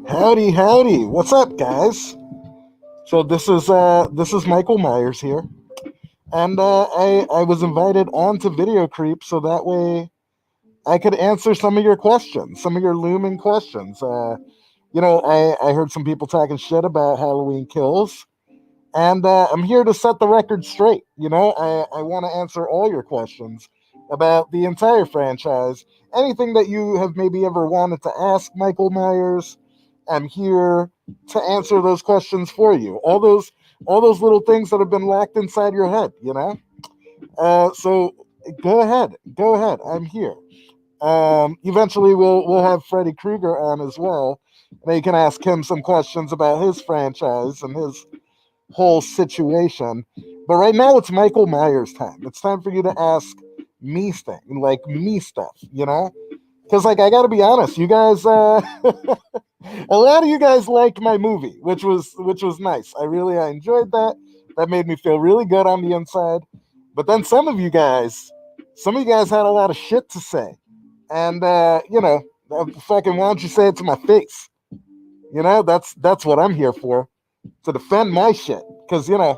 Howdy, howdy! What's up, guys? So this is Michael Myers here, and I was invited onto Video Creep so that way I could answer some of your questions, some of your looming questions. I heard some people talking shit about Halloween Kills, and I'm here to set the record straight. I want to answer all your questions about the entire franchise. Anything that you have maybe ever wanted to ask Michael Myers, I'm here to answer those questions for you. All those little things that have been locked inside your head. So go ahead. I'm here. Eventually, we'll have Freddy Krueger on as well. And you can ask him some questions about his franchise and his whole situation. But right now, it's Michael Myers time. It's time for you to ask me me stuff. Because I gotta be honest, you guys, a lot of you guys liked my movie, which was nice. I enjoyed that. That made me feel really good on the inside. But then some of you guys had a lot of shit to say, and fucking why don't you say it to my face? That's what I'm here for, to defend my shit. Because I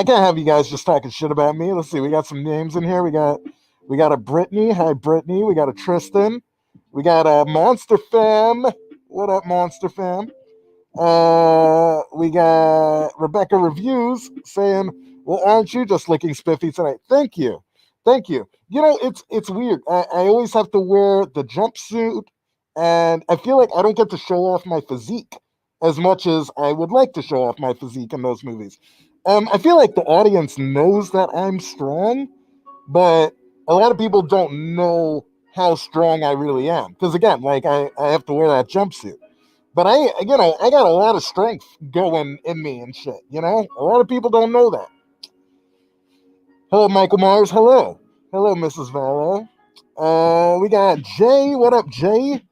can't have you guys just talking shit about me. Let's see, we got some names in here. We got a Brittany. Hi, Brittany. We got a Tristan. We got a Monster Fam. What up, Monster Fam? We got Rebecca Reviews saying, "Well, aren't you just looking spiffy tonight?" Thank you, thank you. It's weird. I always have to wear the jumpsuit, and I feel like I don't get to show off my physique as much as I would like to show off my physique in those movies. I feel like the audience knows that I'm strong, but a lot of people don't know how strong I really am. Because again, I have to wear that jumpsuit. But I got a lot of strength going in me and shit. A lot of people don't know that. Hello, Michael Myers. Hello, Mrs. Vallow. We got Jay. What up, Jay?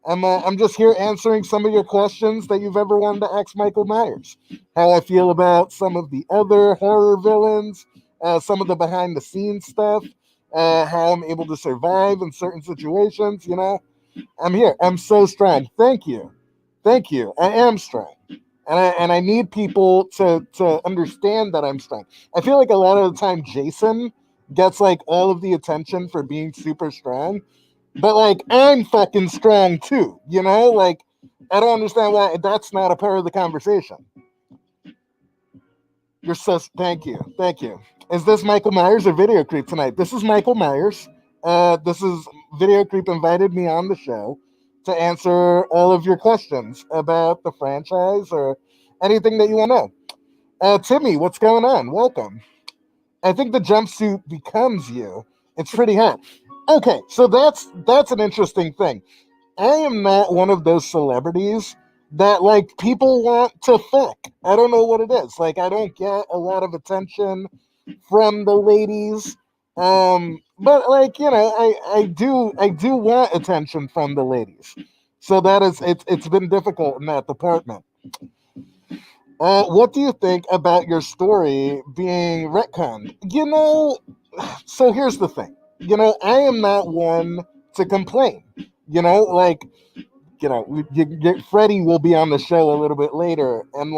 I'm just here answering some of your questions that you've ever wanted to ask Michael Myers. How I feel about some of the other horror villains, some of the behind the scenes stuff, how I'm able to survive in certain situations. I'm here. I'm so strong. Thank you. I am strong, and I need people to understand that I'm strong. I feel like a lot of the time Jason gets all of the attention for being super strong. But I'm fucking strong too, I don't understand why that's not a part of the conversation. You're so thank you. Is this Michael Myers or Video Creep tonight? This is Michael Myers. This is Video Creep invited me on the show to answer all of your questions about the franchise or anything that you want to know. Timmy, what's going on? Welcome. I think the jumpsuit becomes you. It's pretty hot. Okay, so that's an interesting thing. I am not one of those celebrities that people want to fuck. I don't know what it is. I don't get a lot of attention from the ladies. But I do want attention from the ladies. So it's been difficult in that department. What do you think about your story being retconned? So here's the thing. I am not one to complain. Freddy will be on the show a little bit later, and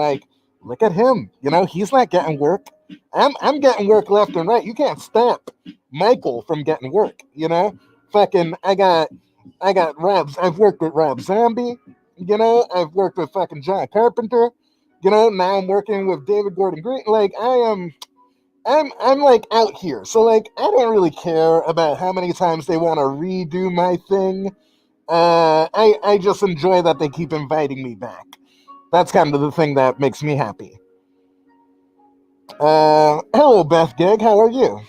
Look at him. He's not getting work. I'm getting work left and right. You can't stop Michael from getting work. Fucking I got Rob. I've worked with Rob Zombie. I've worked with fucking John Carpenter. Now I'm working with David Gordon Green. Like I'm like out here. So like I don't really care about how many times they want to redo my thing. I just enjoy that they keep inviting me back. That's kind of the thing that makes me happy. Hello, Beth Gig. How are you?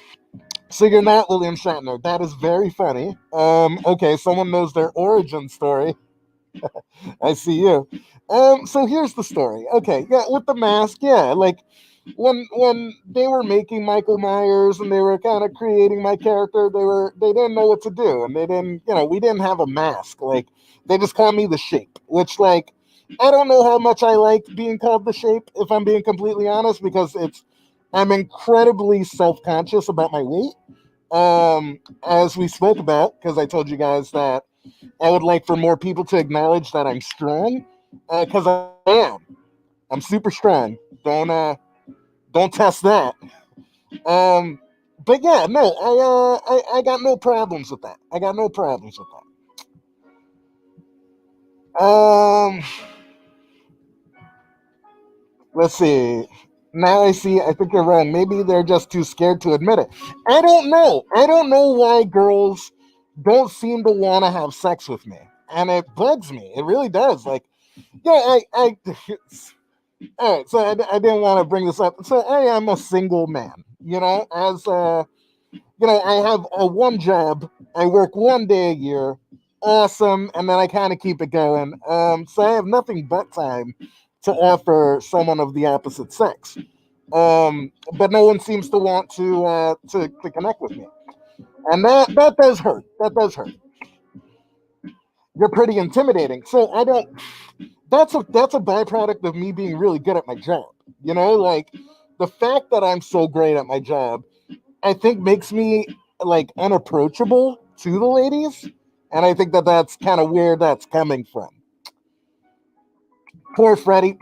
So you're not William Shatner. That is very funny. Okay, someone knows their origin story. I see you. So here's the story. Okay, yeah, with the mask, yeah, like when they were making Michael Myers and they were kind of creating my character, they didn't know what to do, and they didn't, we didn't have a mask. Like they just called me the Shape, which like I don't know how much I like being called the Shape, if I'm being completely honest, because I'm incredibly self conscious about my weight. As we spoke about, because I told you guys that I would like for more people to acknowledge that I'm strong, because I am. I'm super strong. Don't test that. Um, but yeah, no, I got no problems with that. I got no problems with that. Let's see. Now I see. I think you're wrong. Maybe they're just too scared to admit it. I don't know. I don't know why girls don't seem to want to have sex with me, and it bugs me. It really does. Like, yeah, all right. So I didn't want to bring this up. So I am a single man. As I have a one job. I work 1 day a year. Awesome, and then I kind of keep it going. So I have nothing but time to offer someone of the opposite sex. But no one seems to want to connect with me, and that does hurt. That does hurt. You're pretty intimidating. So I don't. That's a byproduct of me being really good at my job. Like the fact that I'm so great at my job, I think makes me like unapproachable to the ladies, and I think that that's kind of where that's coming from. Poor Freddy,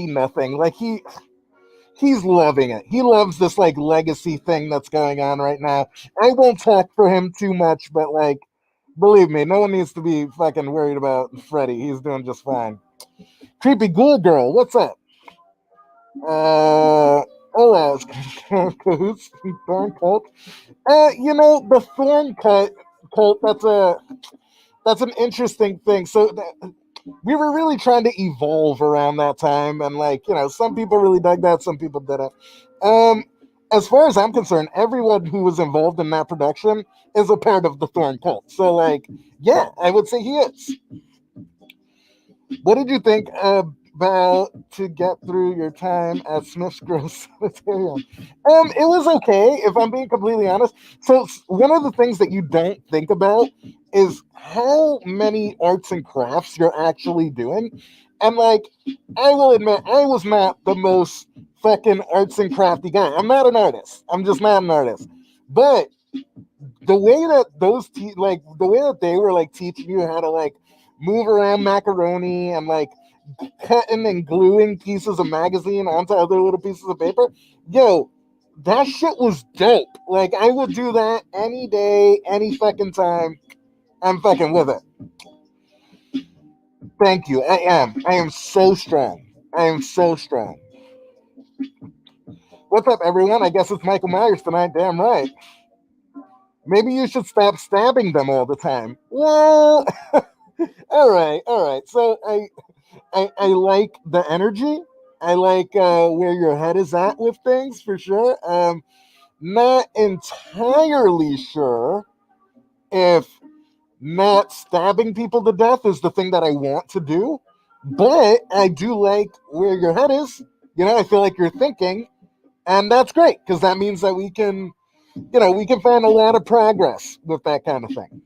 nothing. Like he's loving it. He loves this like legacy thing that's going on right now. I won't talk for him too much, but like, believe me, no one needs to be fucking worried about Freddy. He's doing just fine. Creepy Ghoul Girl, what's up? Hola, Cahoots, Thorn Cult. The Thorn Cult. That's an interesting thing. So we were really trying to evolve around that time, and like some people really dug that, some people didn't. Um, as far as I'm concerned, everyone who was involved in that production is a part of the Thorn Cult. So like, yeah, I would say he is. What did you think about to get through your time at Smith's Grove Sanitarium? It was okay, if I'm being completely honest. So one of the things that you don't think about is how many arts and crafts you're actually doing. And like, I will admit, I was not the most fucking arts and crafty guy. I'm not an artist. I'm just not an artist. But the way that like the way that they were like teaching you how to like move around macaroni and like cutting and gluing pieces of magazine onto other little pieces of paper, yo, that shit was dope. Like I would do that any day, any fucking time. I'm fucking with it. Thank you. I am so strong. I am so strong. What's up, everyone? I guess it's Michael Myers tonight. Damn right. Maybe you should stop stabbing them all the time. Well, all right, all right. So I like the energy. I like where your head is at with things for sure. Not entirely sure if not stabbing people to death is the thing that I want to do, but I do like where your head is. I feel like you're thinking, and that's great because that means that we can find a lot of progress with that kind of thing.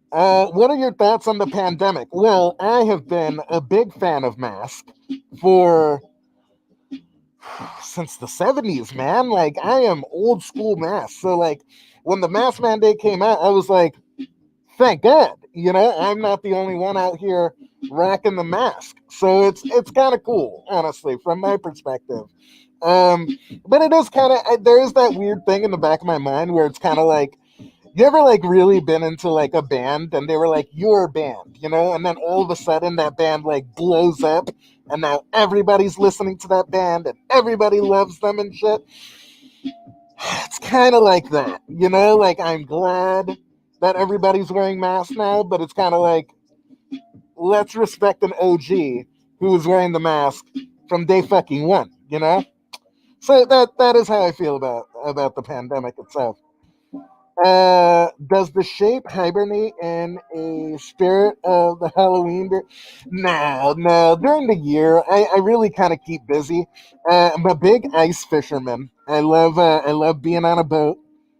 What are your thoughts on the pandemic? Well, I have been a big fan of Mask for since the 70s, man. Like, I am old school Mask. So, like, when the mask mandate came out, I was like, thank God. I'm not the only one out here rocking the mask. So it's kind of cool, honestly, from my perspective. Um, but it is kind of, there is that weird thing in the back of my mind where it's kind of like, you ever like really been into like a band and they were like your band, and then all of a sudden that band like blows up and now everybody's listening to that band and everybody loves them and shit. It's kind of like that, like I'm glad that everybody's wearing masks now, but it's kind of like, let's respect an OG who was wearing the mask from day fucking one. So that is how I feel about the pandemic itself. Does the shape hibernate in a spirit of the Halloween? No, no. During the year, I really kind of keep busy. I'm a big ice fisherman. I love being on a boat.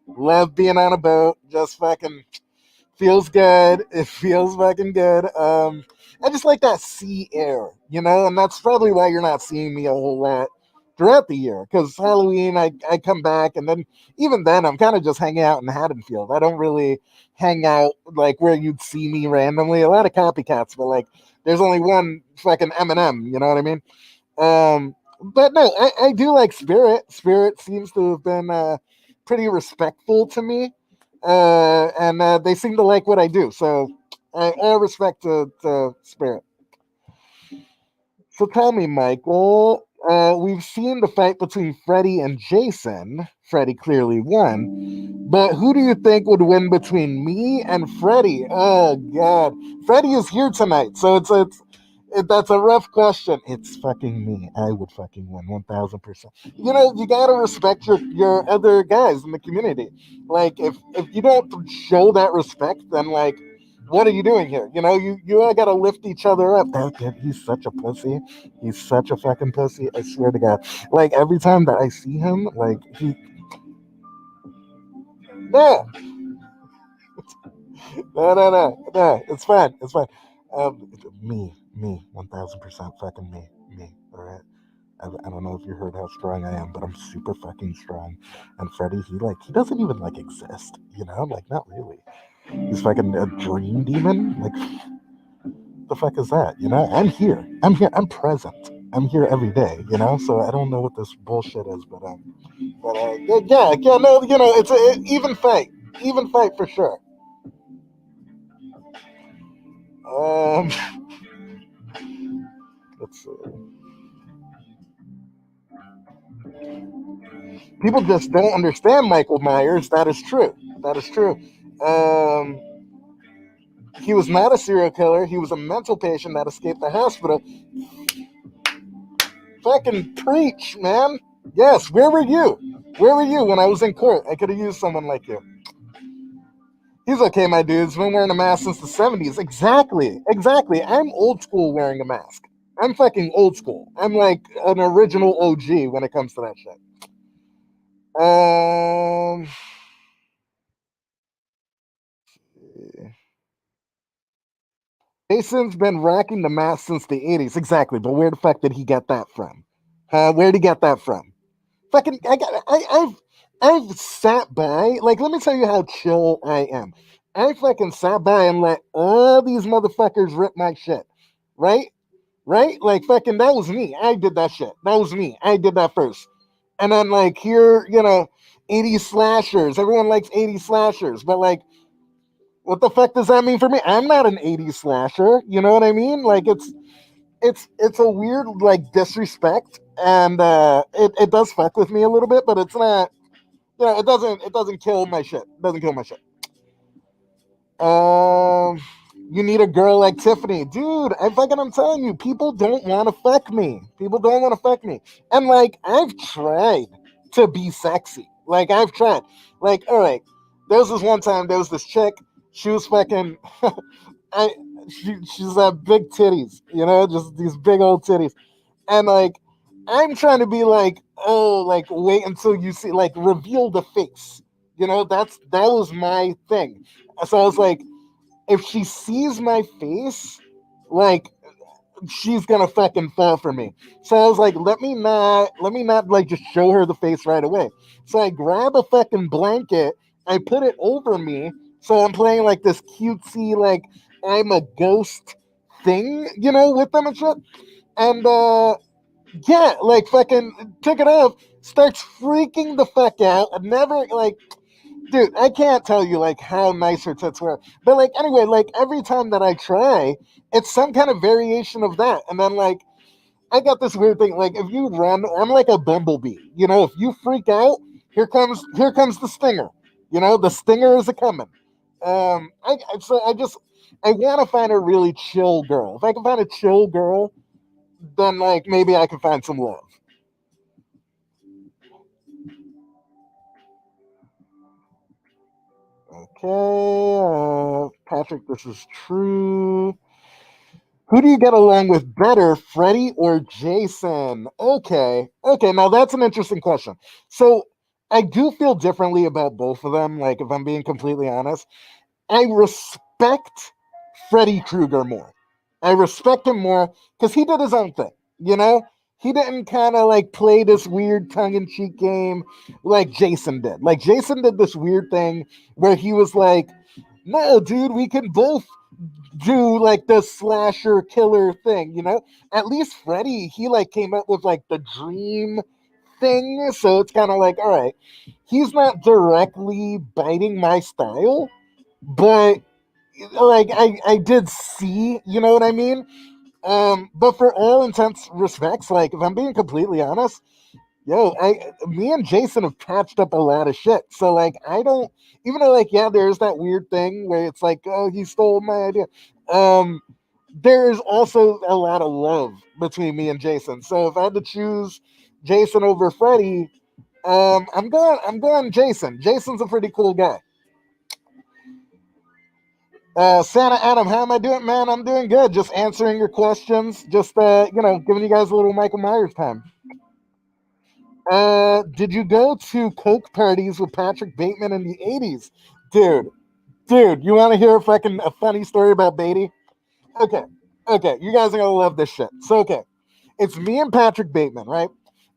Love being on a boat. Just fucking feels good. It feels fucking good. I just like that sea air, and that's probably why you're not seeing me a whole lot throughout the year. Because Halloween, I come back, and then even then, I'm kind of just hanging out in Haddonfield. I don't really hang out like where you'd see me randomly. A lot of copycats, but like, there's only one fucking Eminem. You know what I mean? But no, I do like Spirit. Spirit seems to have been pretty respectful to me, and they seem to like what I do. So all respect to Spirit. So tell me, Michael, we've seen the fight between Freddy and Jason. Freddy clearly won. But who do you think would win between me and Freddy? Oh, God. Freddy is here tonight, so that's a rough question. It's fucking me. I would fucking win 1000%. You gotta respect your other guys in the community. Like if you don't show that respect, then like what are you doing here? You all gotta lift each other up. That kid, he's such a pussy. He's such a fucking pussy. I swear to God. Like every time that I see him, like no, no. It's fine. It's fine. Me, 1000% fucking me. All right. I don't know if you heard how strong I am, but I'm super fucking strong. And Freddy, he doesn't even like exist. Like not really. He's fucking a dream demon. Like the fuck is that? I'm here. I'm here. I'm present. I'm here every day. So I don't know what this bullshit is, but yeah, no, it's an even fight for sure. Um, let's see. People just don't understand Michael Myers. That is true. That is true. Um, he was not a serial killer. He was a mental patient that escaped the hospital. Fucking preach, man. Yes, where were you? Where were you when I was in court? I could have used someone like you. He's okay, my dude. He's been wearing a mask since the 70s. Exactly. Exactly. I'm old school wearing a mask. I'm fucking old school. I'm like an original OG when it comes to that shit. Um, Jason's been rocking the mask since the 80s. Exactly. But where the fuck did he get that from? Where'd he get that from? Fucking, I've sat by, like, let me tell you how chill I am. I fucking sat by and let all these motherfuckers rip my shit. Right? Right? Like, fucking, that was me. I did that shit. That was me. I did that first. And then, like, here, 80s slashers. Everyone likes 80s slashers. But, like, what the fuck does that mean for me? I'm not an 80s slasher. You know what I mean? Like, it's a weird, like, disrespect. And it does fuck with me a little bit, but it's not, it doesn't kill my shit. It doesn't kill my shit. Um, you need a girl like Tiffany, dude. I'm telling you, people don't want to fuck me. People don't want to fuck me, and like I've tried to be sexy. Like I've tried. Like, all right, there was this one time. There was this chick. She was fucking. I. She's big titties. Just these big old titties, and like I'm trying to be like, oh, like wait until you see, like reveal the face. That was my thing. So I was like, if she sees my face, like she's gonna fucking fall for me. So I was like, let me not like just show her the face right away. So I grab a fucking blanket, I put it over me, So I'm playing like this cutesy, like I'm a ghost thing, with them and shit. And yeah, like fucking took it off, starts freaking the fuck out. I never like, dude, I can't tell you like how nice her tits were. But like anyway, like every time that I try, it's some kind of variation of that. And then like I got this weird thing. Like if you run, I'm like a bumblebee. If you freak out, here comes the stinger. The stinger is a coming. I want to find a really chill girl. If I can find a chill girl, then like maybe I can find some love. Okay, Patrick, this is true. Who do you get along with better, Freddy or Jason? Okay, now that's an interesting question. So I do feel differently about both of them. Like, if I'm being completely honest, I respect Freddy Krueger more. I respect him more because he did his own thing, you know? He didn't kind of like play this weird tongue in cheek game like Jason did. Like, Jason did this weird thing where he was like, no, dude, we can both do like the slasher killer thing, At least Freddy, he like came up with like the dream thing. So it's kind of like, all right, he's not directly biting my style, but like I did see, you know what I mean? But for all intents respects, like if I'm being completely honest, me and Jason have patched up a lot of shit. So like, I don't, even though like, yeah, there's that weird thing where it's like, oh, he stole my idea. Um, there's also a lot of love between me and Jason. So if I had to choose Jason over Freddy, I'm going Jason. Jason's a pretty cool guy. Santa Adam, how am I doing, man? I'm doing good. Just answering your questions. Just giving you guys a little Michael Myers time. Did you go to coke parties with Patrick Bateman in the '80s, dude? Dude, you want to hear a funny story about Beatty? Okay, okay, you guys are gonna love this shit. So okay, it's me and Patrick Bateman, right?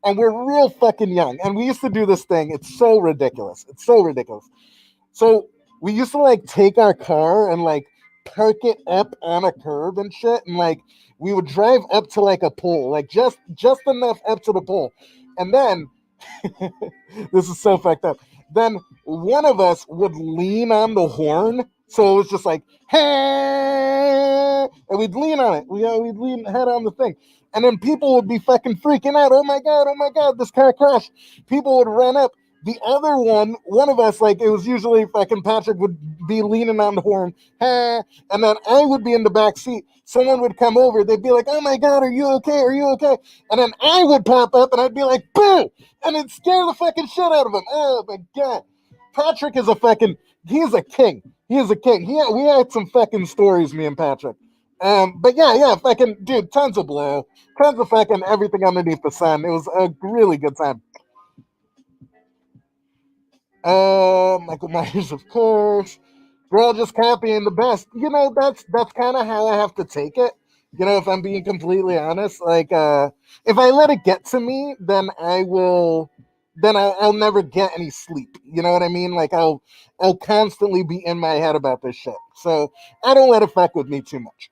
And we're real fucking young, and we used to do this thing. It's so ridiculous. It's so ridiculous. So we used to like take our car and like park it up on a curb and shit, and like we would drive up to like a pole, like just enough up to the pole, and then this is so fucked up. Then one of us would lean on the horn, so it was just like, hey, and we'd lean on it. We'd lean head on the thing. And then people would be fucking freaking out. Oh my God, this car crashed. People would run up. The other one of us, like it was usually fucking Patrick would be leaning on the horn, hey, and then I would be in the back seat. Someone would come over. They'd be like, oh my God, are you okay? Are you okay? And then I would pop up and I'd be like, boo! And it'd scare the fucking shit out of him. Oh my God. Patrick is he's a king. He is a king. We had some fucking stories, me and Patrick. But yeah, fucking, dude, tons of blow. Tons of fucking everything underneath the sun. It was a really good time. Michael Myers, of course. We're all just copying the best. That's kind of how I have to take it. If I'm being completely honest, like if I let it get to me, then I'll never get any sleep. You know what I mean? Like I'll constantly be in my head about this shit. So I don't let it fuck with me too much.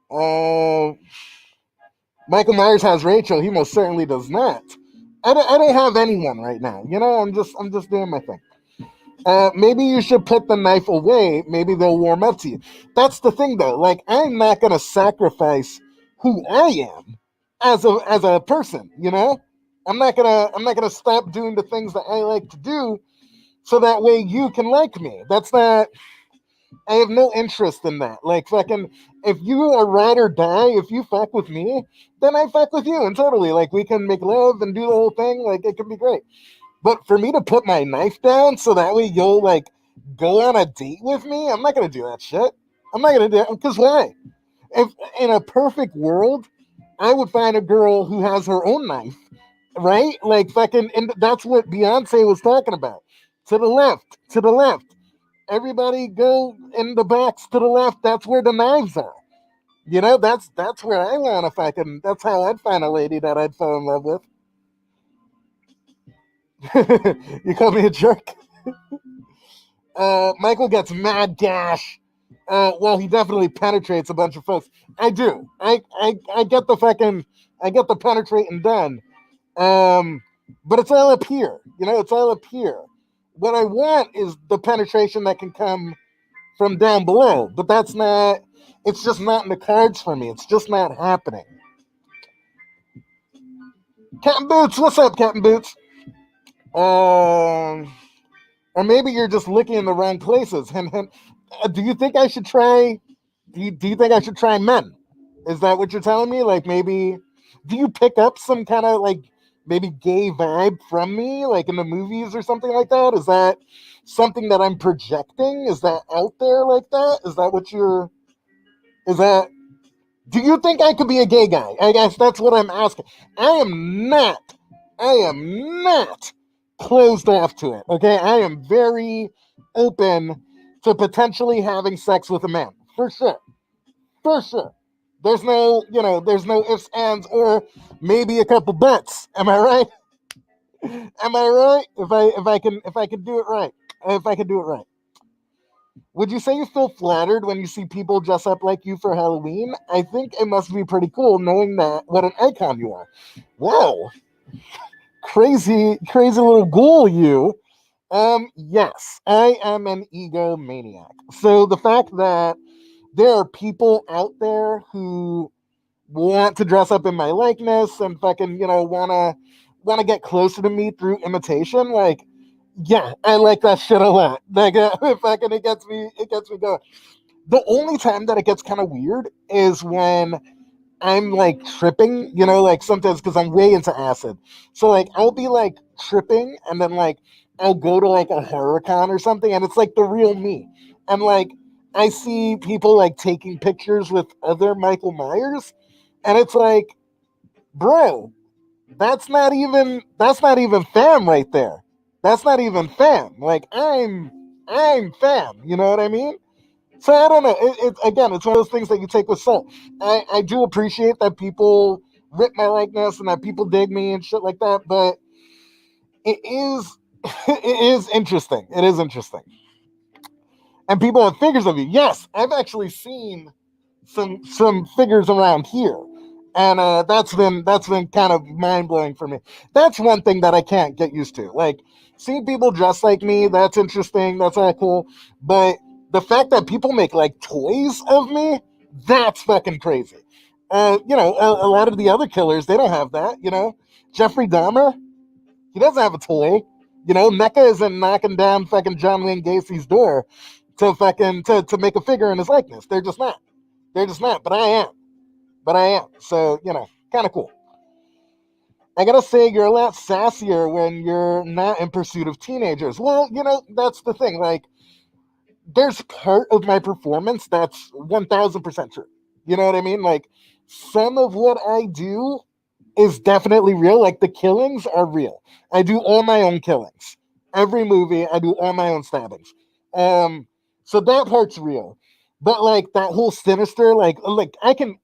Uh, Michael Myers has Rachel. He most certainly does not. I don't have anyone right now. I'm just doing my thing. Maybe you should put the knife away. Maybe they'll warm up to you. That's the thing, though. Like, I'm not gonna sacrifice who I am as a person. I'm not gonna stop doing the things that I like to do so that way you can like me. That's not. I have no interest in that. Like, fucking, if you are ride or die, if you fuck with me, then I fuck with you, and totally, like, we can make love and do the whole thing. Like, it can be great. But for me to put my knife down so that way you'll like go on a date with me, I'm not gonna do that shit. I'm not gonna do it because why? If in a perfect world, I would find a girl who has her own knife, right? Like fucking, and that's what Beyonce was talking about. To the left, to the left. Everybody go in the backs to the left. That's where the knives are. That's where I want to fucking. That's how I'd find a lady that I'd fall in love with. You call me a jerk. Michael gets mad dash. Well, he definitely penetrates a bunch of folks. I do. I get the fucking, I get the penetrating done. Um, but it's all up here. You know, it's all up here. What I want is the penetration that can come from down below, but that's not. It's just not in the cards for me. It's just not happening. Captain Boots, what's up, Captain Boots? Um, or maybe you're just looking in the wrong places. And do you think I should try? Do you think I should try men? Is that what you're telling me? Like maybe, do you pick up some kind of like maybe gay vibe from me, like in the movies or something like that? Is that something that I'm projecting? Is that out there like that? Is that what you're? Is that? Do you think I could be a gay guy? I guess that's what I'm asking. I am not. I am not closed off to it. Okay, I am very open to potentially having sex with a man, for sure, for sure. There's no, there's no ifs, ands, or maybe a couple buts. Am I right? Am I right? If I can do it right, if I can do it right. Would you say you feel flattered when you see people dress up like you for Halloween? I think it must be pretty cool knowing that what an icon you are. Wow, crazy, crazy little ghoul, you. Yes, I am an egomaniac. So the fact that there are people out there who want to dress up in my likeness and fucking, wanna get closer to me through imitation, like, yeah, I like that shit a lot. Like, fucking, it gets me going. The only time that it gets kind of weird is when I'm like tripping, like sometimes because I'm way into acid. So like I'll be like tripping and then like I'll go to like a horror con or something and it's like the real me. And like I see people like taking pictures with other Michael Myers and it's like, bro, that's not even fam right there. That's not even fam. Like I'm fam, you know what I mean? So I don't know. Again, it's one of those things that you take with salt. I do appreciate that people rip my likeness and that people dig me and shit like that, but it is it is interesting. It is interesting. And people have figures of you. Yes, I've actually seen some figures around here. And that's been kind of mind blowing for me. That's one thing that I can't get used to. Like seeing people dressed like me, that's interesting. That's all cool. But the fact that people make like toys of me, that's fucking crazy. A lot of the other killers, they don't have that. Jeffrey Dahmer, he doesn't have a toy. NECA isn't knocking down fucking John Wayne Gacy's door to make a figure in his likeness. They're just not. They're just not. But I am. So, kind of cool. I gotta say, you're a lot sassier when you're not in pursuit of teenagers. Well, that's the thing. Like, there's part of my performance that's 1000% true. You know what I mean? Like, some of what I do is definitely real. Like, the killings are real. I do all my own killings. Every movie, I do all my own stabbings. Um, so that part's real. But like that whole sinister, like I can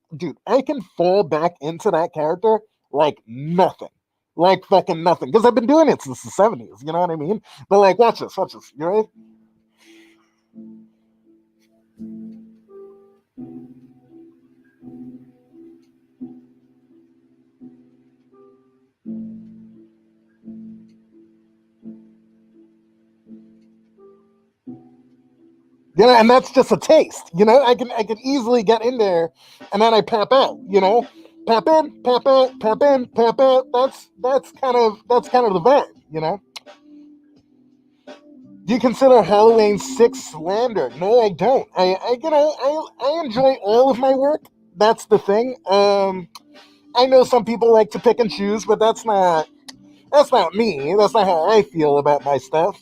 fall back into that character like nothing, like fucking nothing, because I've been doing it since the '70s. You know what I mean? But like, watch this, watch this. You ready? And that's just a taste. I can easily get in there, and then I pop out. Pop in, pop out, pop in, pop out. That's kind of the vibe. Do you consider Halloween 6 slander? No, I don't. I enjoy all of my work. That's the thing. I know some people like to pick and choose, but that's not me. That's not how I feel about my stuff.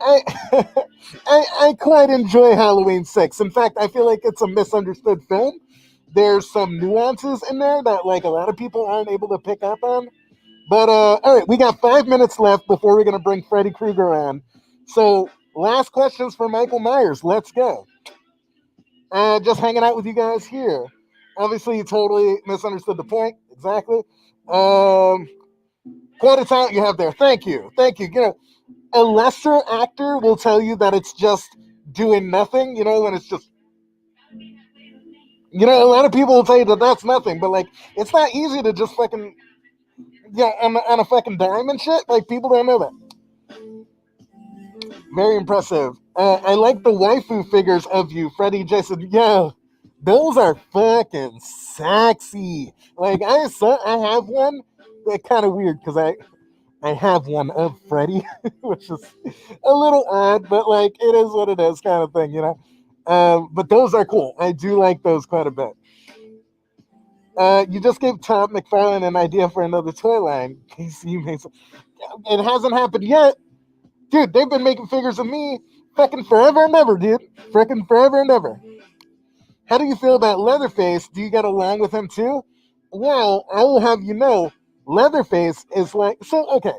I I quite enjoy Halloween 6. In fact, I feel like it's a misunderstood film. There's some nuances in there that like a lot of people aren't able to pick up on. But all right, we got 5 minutes left before we're gonna bring Freddy Krueger on. So last questions for Michael Myers. Let's go. Just hanging out with you guys here. Obviously, you totally misunderstood the point. Exactly. Quite a talent you have there. Thank you. Thank you. A lesser actor will tell you that it's just doing nothing, when it's just, a lot of people will tell you that that's nothing, but like, it's not easy to just fucking, yeah, on a fucking dime and shit. Like, people don't know that. Very impressive. I like the waifu figures of you, Freddy, Jason. Yeah, those are fucking sexy. Like, I have one. They're kind of weird because I have one of Freddy, which is a little odd, but like, it is what it is, kind of thing. But those are cool. I do like those quite a bit. You just gave Todd McFarlane an idea for another toy line. Casey Mason. It hasn't happened yet. Dude, they've been making figures of me fucking forever and ever, dude. Freaking forever and ever. How do you feel about Leatherface? Do you get along with him too? Well, I will have you know, Leatherface is like, so, okay.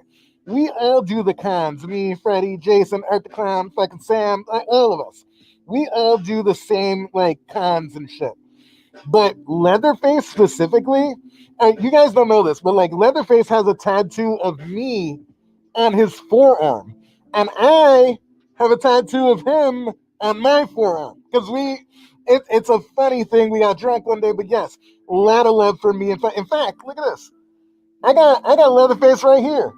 We all do the cons. Me, Freddy, Jason, Art the Clown, fucking Sam, all of us. We all do the same, like, cons and shit. But Leatherface specifically, you guys don't know this, but like, Leatherface has a tattoo of me on his forearm, and I have a tattoo of him on my forearm because it's a funny thing. We got drunk one day, but yes, a lot of love for me. In fact, look at this. I got Leatherface right here.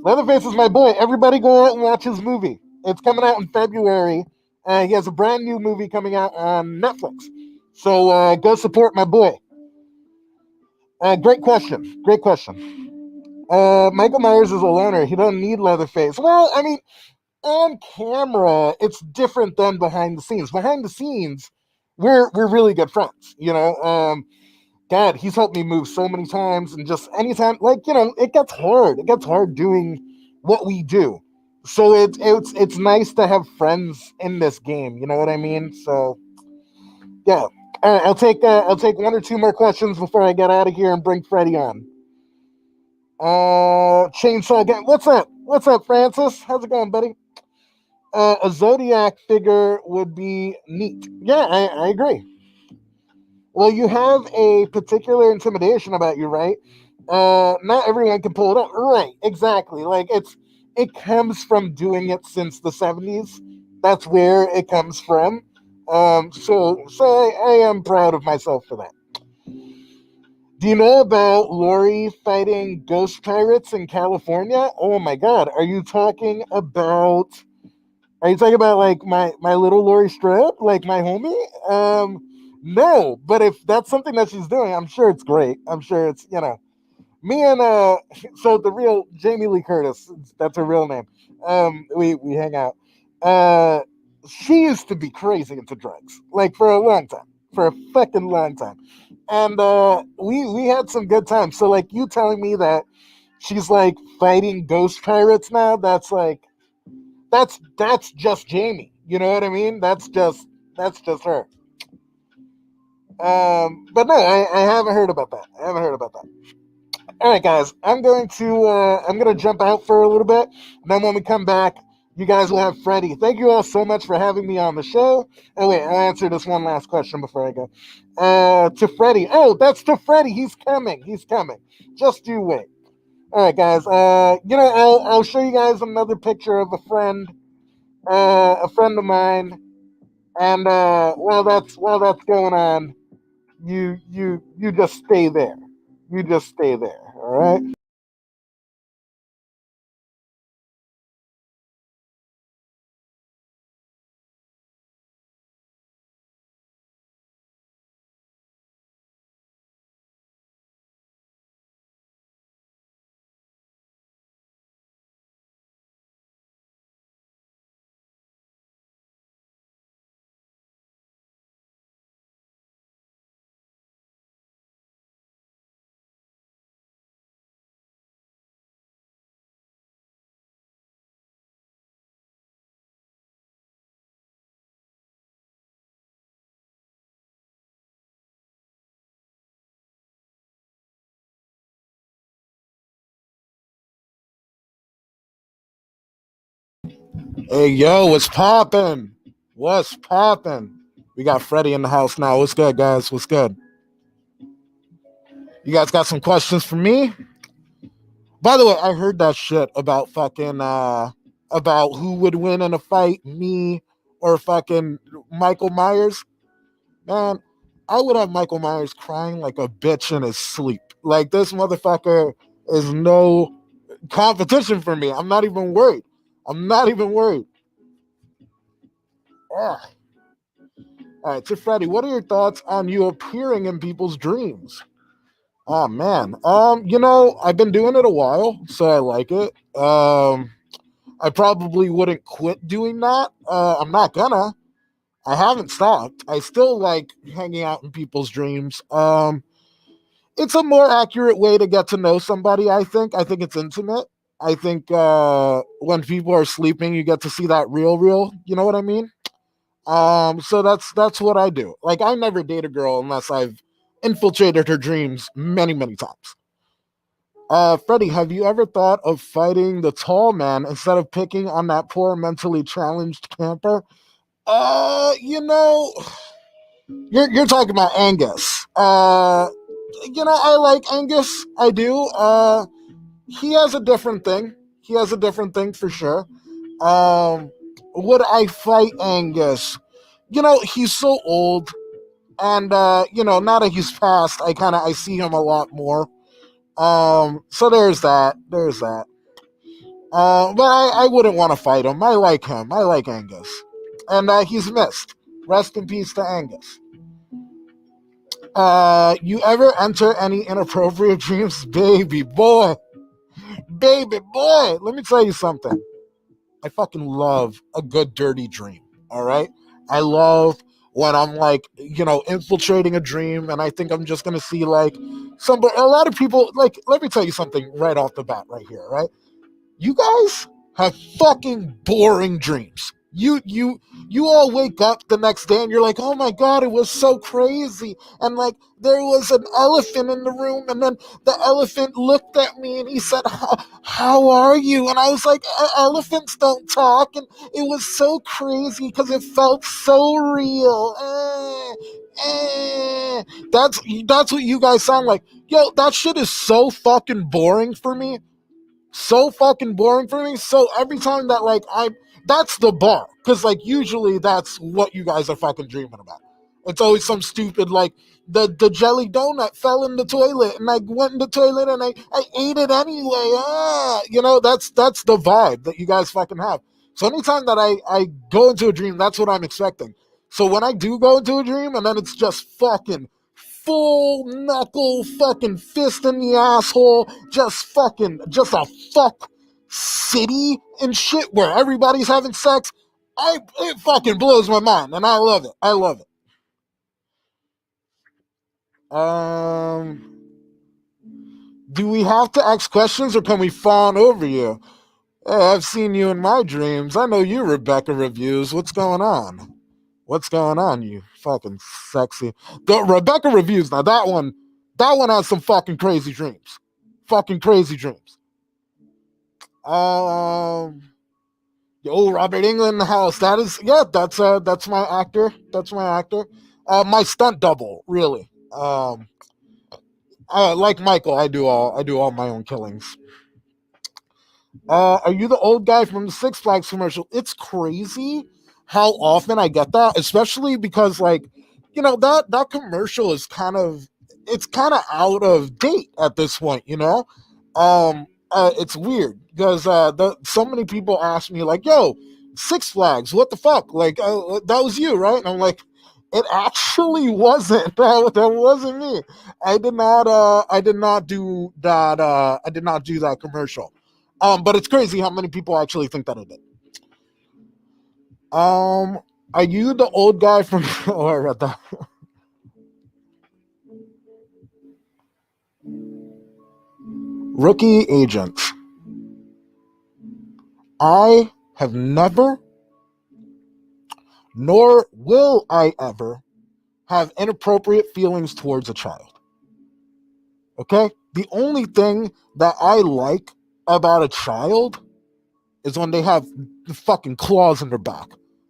Leatherface is my boy. Everybody go out and watch his movie. It's coming out in February. He has a brand new movie coming out on Netflix. So go support my boy. Great question. Great question. Michael Myers is a loner. He don't need Leatherface. Well, I mean, on camera, it's different than behind the scenes. Behind the scenes, we're really good friends. God, he's helped me move so many times, and just anytime, like, it gets hard. It gets hard doing what we do. So it's nice to have friends in this game. You know what I mean? So yeah. I'll take one or two more questions before I get out of here and bring Freddy on. Chainsaw Gang. What's up? What's up, Francis? How's it going, buddy? A Zodiac figure would be neat. Yeah, I agree. Well, you have a particular intimidation about you, right? Not everyone can pull it off. Right, exactly. Like, it comes from doing it since the 70s. That's where it comes from. So I am proud of myself for that. Do you know about Lori fighting ghost pirates in California? Oh my God! Are you talking about like my little Lori Strode, like my homie? No, but if that's something that she's doing, I'm sure it's great. I'm sure it's me and so the real Jamie Lee Curtis, that's her real name. We hang out. Uh, she used to be crazy into drugs, like for a long time, for a fucking long time, and we had some good times. So like you telling me that she's like fighting ghost pirates now, that's just Jamie. You know what I mean? That's just her. But no, I haven't heard about that. I haven't heard about that. All right, guys, I'm gonna jump out for a little bit. Then when we come back, you guys will have Freddy. Thank you all so much for having me on the show. Oh wait, I'll answer this one last question before I go. To Freddy. Oh, that's to Freddy. He's coming. He's coming. Just you wait. All right, guys. I'll show you guys another picture of a friend of mine, and while that's going on, you just stay there. You just stay there. All right. Hey, yo, what's poppin'? What's poppin'? We got Freddy in the house now. What's good, guys? What's good? You guys got some questions for me? By the way, I heard that shit about fucking about who would win in a fight, me or fucking Michael Myers, man, I would have Michael Myers crying like a bitch in his sleep. Like, this motherfucker is no competition for me. I'm not even worried. I'm not even worried. Ugh. All right, so Freddy, what are your thoughts on you appearing in people's dreams? Oh man, I've been doing it a while, so I like it. I probably wouldn't quit doing that. I'm not gonna. I haven't stopped. I still like hanging out in people's dreams. It's a more accurate way to get to know somebody. I think it's intimate. I think when people are sleeping, you get to see that real. You know what I mean? So that's what I do. Like, I never date a girl unless I've infiltrated her dreams many times. Freddie, have you ever thought of fighting the tall man instead of picking on that poor mentally challenged camper? You know, you're talking about Angus. I like Angus. I do. He has a different thing. He has a different thing for sure. Um, would I fight Angus? He's so old, and now that he's passed, I see him a lot more. So there's that. There's that. But I wouldn't want to fight him. I like him. I like Angus, and he's missed. Rest in peace to Angus. You ever enter any inappropriate dreams, baby boy? Baby boy, let me tell you something. I fucking love a good dirty dream. All right. I love when I'm like, infiltrating a dream, and I think I'm just gonna see like somebody. A lot of people like. Let me tell you something right off the bat, right here, right? You guys have fucking boring dreams. You all wake up the next day and you're like, oh my god, it was so crazy. And like, there was an elephant in the room, and then the elephant looked at me and he said, how are you? And I was like, elephants don't talk. And it was so crazy because it felt so real. That's what you guys sound like. Yo, that shit is so fucking boring for me, so fucking boring for me. So every time that like that's the bar, because like usually that's what you guys are fucking dreaming about. It's always some stupid like the jelly donut fell in the toilet and I went in the toilet and I ate it anyway. That's the vibe that you guys fucking have. So anytime that I go into a dream, that's what I'm expecting. So when I do go into a dream and then it's just fucking full knuckle fucking fist in the asshole, just a fuck city and shit where everybody's having sex, it fucking blows my mind and I love it. I love it. Do we have to ask questions or can we fawn over you? Hey, I've seen you in my dreams. I know you, Rebecca Reviews. What's going on? What's going on, you fucking sexy? The Rebecca Reviews, now that one has some fucking crazy dreams. Fucking crazy dreams. Um, Robert England in the house. That's my actor. That's my actor. My stunt double, really. Like Michael, I do all my own killings. Are you the old guy from the Six Flags commercial? It's crazy how often I get that, especially because like, that commercial is kind of out of date at this point. It's weird because so many people ask me like, "Yo, Six Flags, what the fuck?" Like, that was you, right? And I'm like, it actually wasn't. That wasn't me. I did not. I did not do that. I did not do that commercial. But it's crazy how many people actually think that I did. Um, are you the old guy from? Oh, I read that. Rookie agent. I have never, nor will I ever, have inappropriate feelings towards a child. Okay? The only thing that I like about a child is when they have the fucking claws in their back.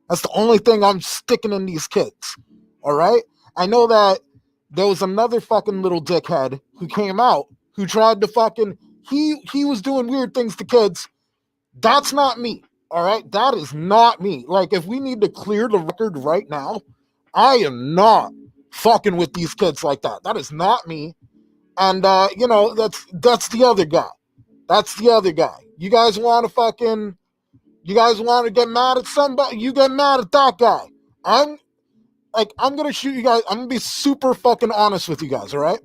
That's the only thing I'm sticking in these kids. All right? I know that there was another fucking little dickhead who came out who tried to fucking he was doing weird things to kids. That's not me. All right, that is not me. Like, if we need to clear the record right now, I am not fucking with these kids like that. That is not me. And that's the other guy. That's the other guy. You guys want to get mad at somebody, you get mad at that guy. I'm I'm gonna shoot you guys. I'm gonna be super fucking honest with you guys, all right?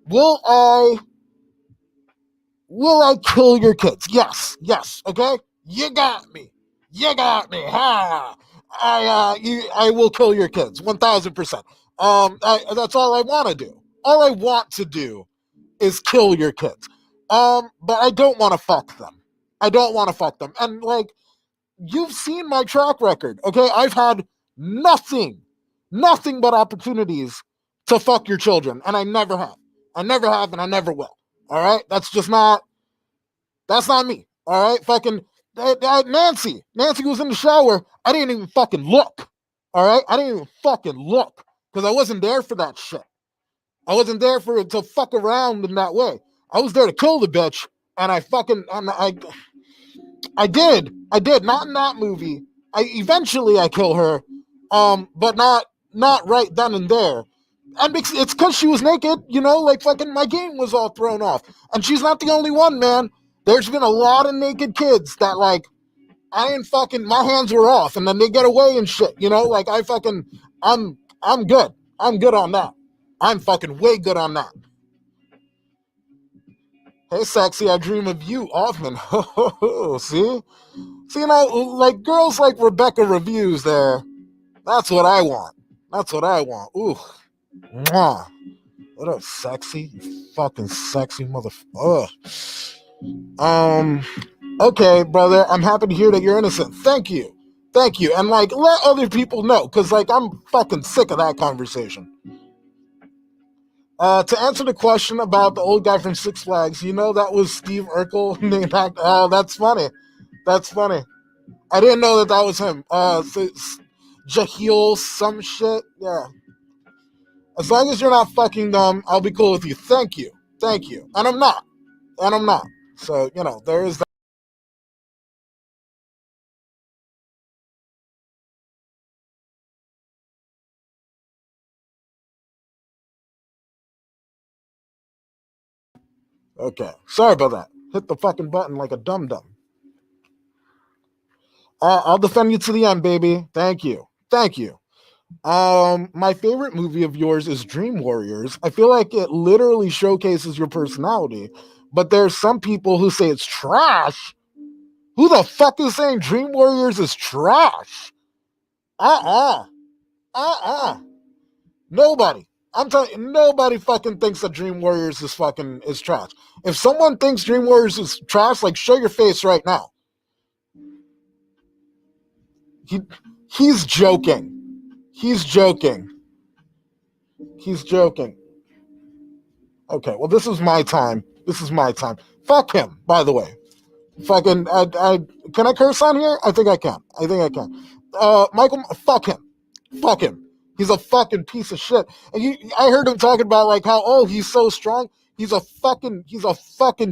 Will I will I kill your kids? Yes, yes, okay? You got me. You got me. Ha. I will kill your kids 1000%. That's all I want to do. All I want to do is kill your kids. But I don't want to fuck them. I don't want to fuck them. And like, you've seen my track record, okay? I've had nothing, nothing but opportunities to fuck your children, and I never have. I never have, and I never will. All right, that's not me. All right, fucking Nancy was in the shower. I didn't even fucking look. All right, I didn't even fucking look because I wasn't there for that shit. I wasn't there for it to fuck around in that way. I was there to kill the bitch, and I did not in that movie. I kill her, but not right then and there. And it's because she was naked, like fucking my game was all thrown off. And she's not the only one, man. There's been a lot of naked kids that like I ain't fucking my hands were off and then they get away and shit, like I'm good. I'm good on that. I'm fucking way good on that. Hey sexy, I dream of you often. See? See, like girls like Rebecca Reviews there. That's what I want. That's what I want. Ooh. Mwah. What up, sexy? You fucking sexy motherfucker. Okay, brother. I'm happy to hear that you're innocent. Thank you. Thank you. And like let other people know, because like I'm fucking sick of that conversation. To answer the question about the old guy from Six Flags, that was Steve Urkel. Oh, that's funny. That's funny. I didn't know that was him. Jahil, some shit. Yeah. As long as you're not fucking them, I'll be cool with you. Thank you. Thank you. And I'm not. And I'm not. So, there is that. Okay. Sorry about that. Hit the fucking button like a dum dum. I'll defend you to the end, baby. Thank you. Thank you. My favorite movie of yours is Dream Warriors. I feel like it literally showcases your personality, but there's some people who say it's trash. Who the fuck is saying Dream Warriors is trash? Uh-uh. Uh-uh. Nobody. I'm telling you, nobody fucking thinks that Dream Warriors is trash. If someone thinks Dream Warriors is trash, like show your face right now. He he's joking. He's joking. He's joking. Okay, well, this is my time. This is my time. Fuck him, by the way. Fucking, can I curse on here? I think I can. I think I can. Michael, fuck him. Fuck him. He's a fucking piece of shit. And I heard him talking about like how, oh, he's so strong. He's a fucking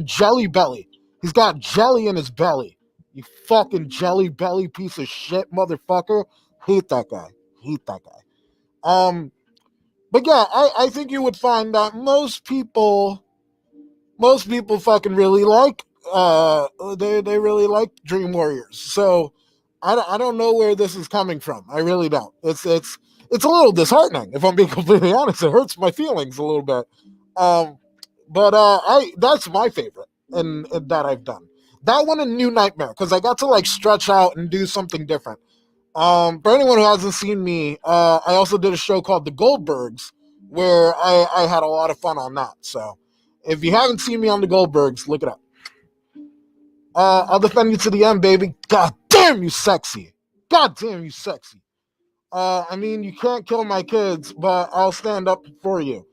jelly belly. He's got jelly in his belly. You fucking jelly belly piece of shit, motherfucker. Hate that guy. Hate that guy. But yeah, I think you would find that most people fucking really like they really like Dream Warriors. So I don't know where this is coming from. I really don't. It's a little disheartening if I'm being completely honest. It hurts my feelings a little bit. Um, but I that's my favorite and that I've done. That one and New Nightmare because I got to like stretch out and do something different. For anyone who hasn't seen me, I also did a show called The Goldbergs where I had a lot of fun on that. So if you haven't seen me on The Goldbergs, look it up. I'll defend you to the end, baby. God damn you sexy. God damn you sexy. I mean, you can't kill my kids, but I'll stand up for you.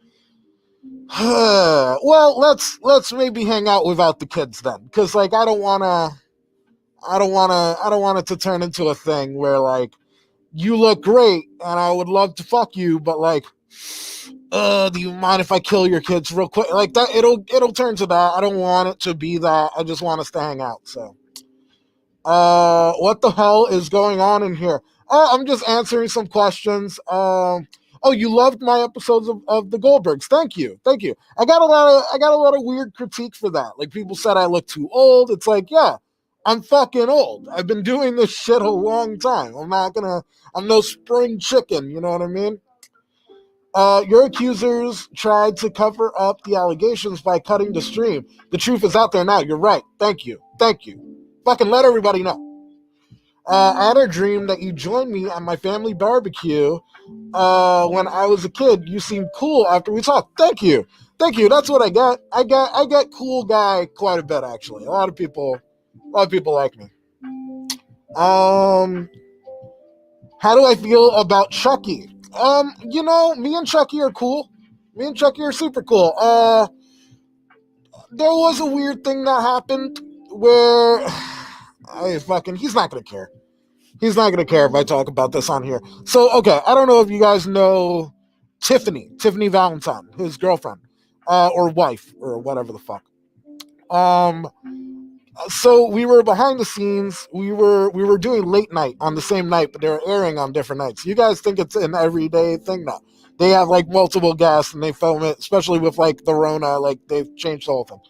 Well, let's maybe hang out without the kids then, because like I don't want it to turn into a thing where like you look great and I would love to fuck you, but like, do you mind if I kill your kids real quick? Like that, it'll turn to that. I don't want it to be that. I just want us to hang out. So, What the hell is going on in here? I'm just answering some questions. Oh, you loved my episodes of the Goldbergs. Thank you, thank you. I got a lot of weird critique for that. Like people said I look too old. It's like, yeah, I'm fucking old. I've been doing this shit a long time. I'm no spring chicken. You know what I mean? Your accusers tried to cover up the allegations by cutting the stream. The truth is out there now. You're right. Thank you. Thank you. Fucking let everybody know. I had a dream that you joined me at my family barbecue when I was a kid. You seemed cool after we talked. Thank you. Thank you. That's what I got. I get cool guy quite a bit actually. A lot of people like me. Um how do I feel about Chucky? Me and Chucky are cool. Me and Chucky are super cool. There was a weird thing that happened where he's not gonna care. He's not gonna care if I talk about this on here. So okay, I don't know if you guys know Tiffany Valentine, his girlfriend, or wife, or whatever the fuck. Um, so we were behind the scenes. We were doing late night on the same night, but they were airing on different nights. You guys think it's an everyday thing now? They have like multiple guests and they film it, especially with like the Rona. Like they've changed the whole thing.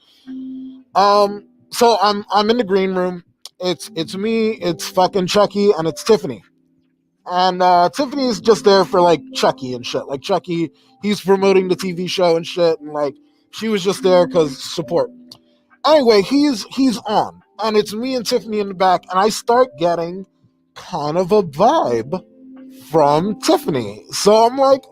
So I'm in the green room. It's me, it's fucking Chucky, and it's Tiffany. And Tiffany's just there for like Chucky and shit. Like Chucky, he's promoting the TV show and shit, and like she was just there because support. Anyway, he's on, and it's me and Tiffany in the back, and I start getting kind of a vibe from Tiffany. So I'm like,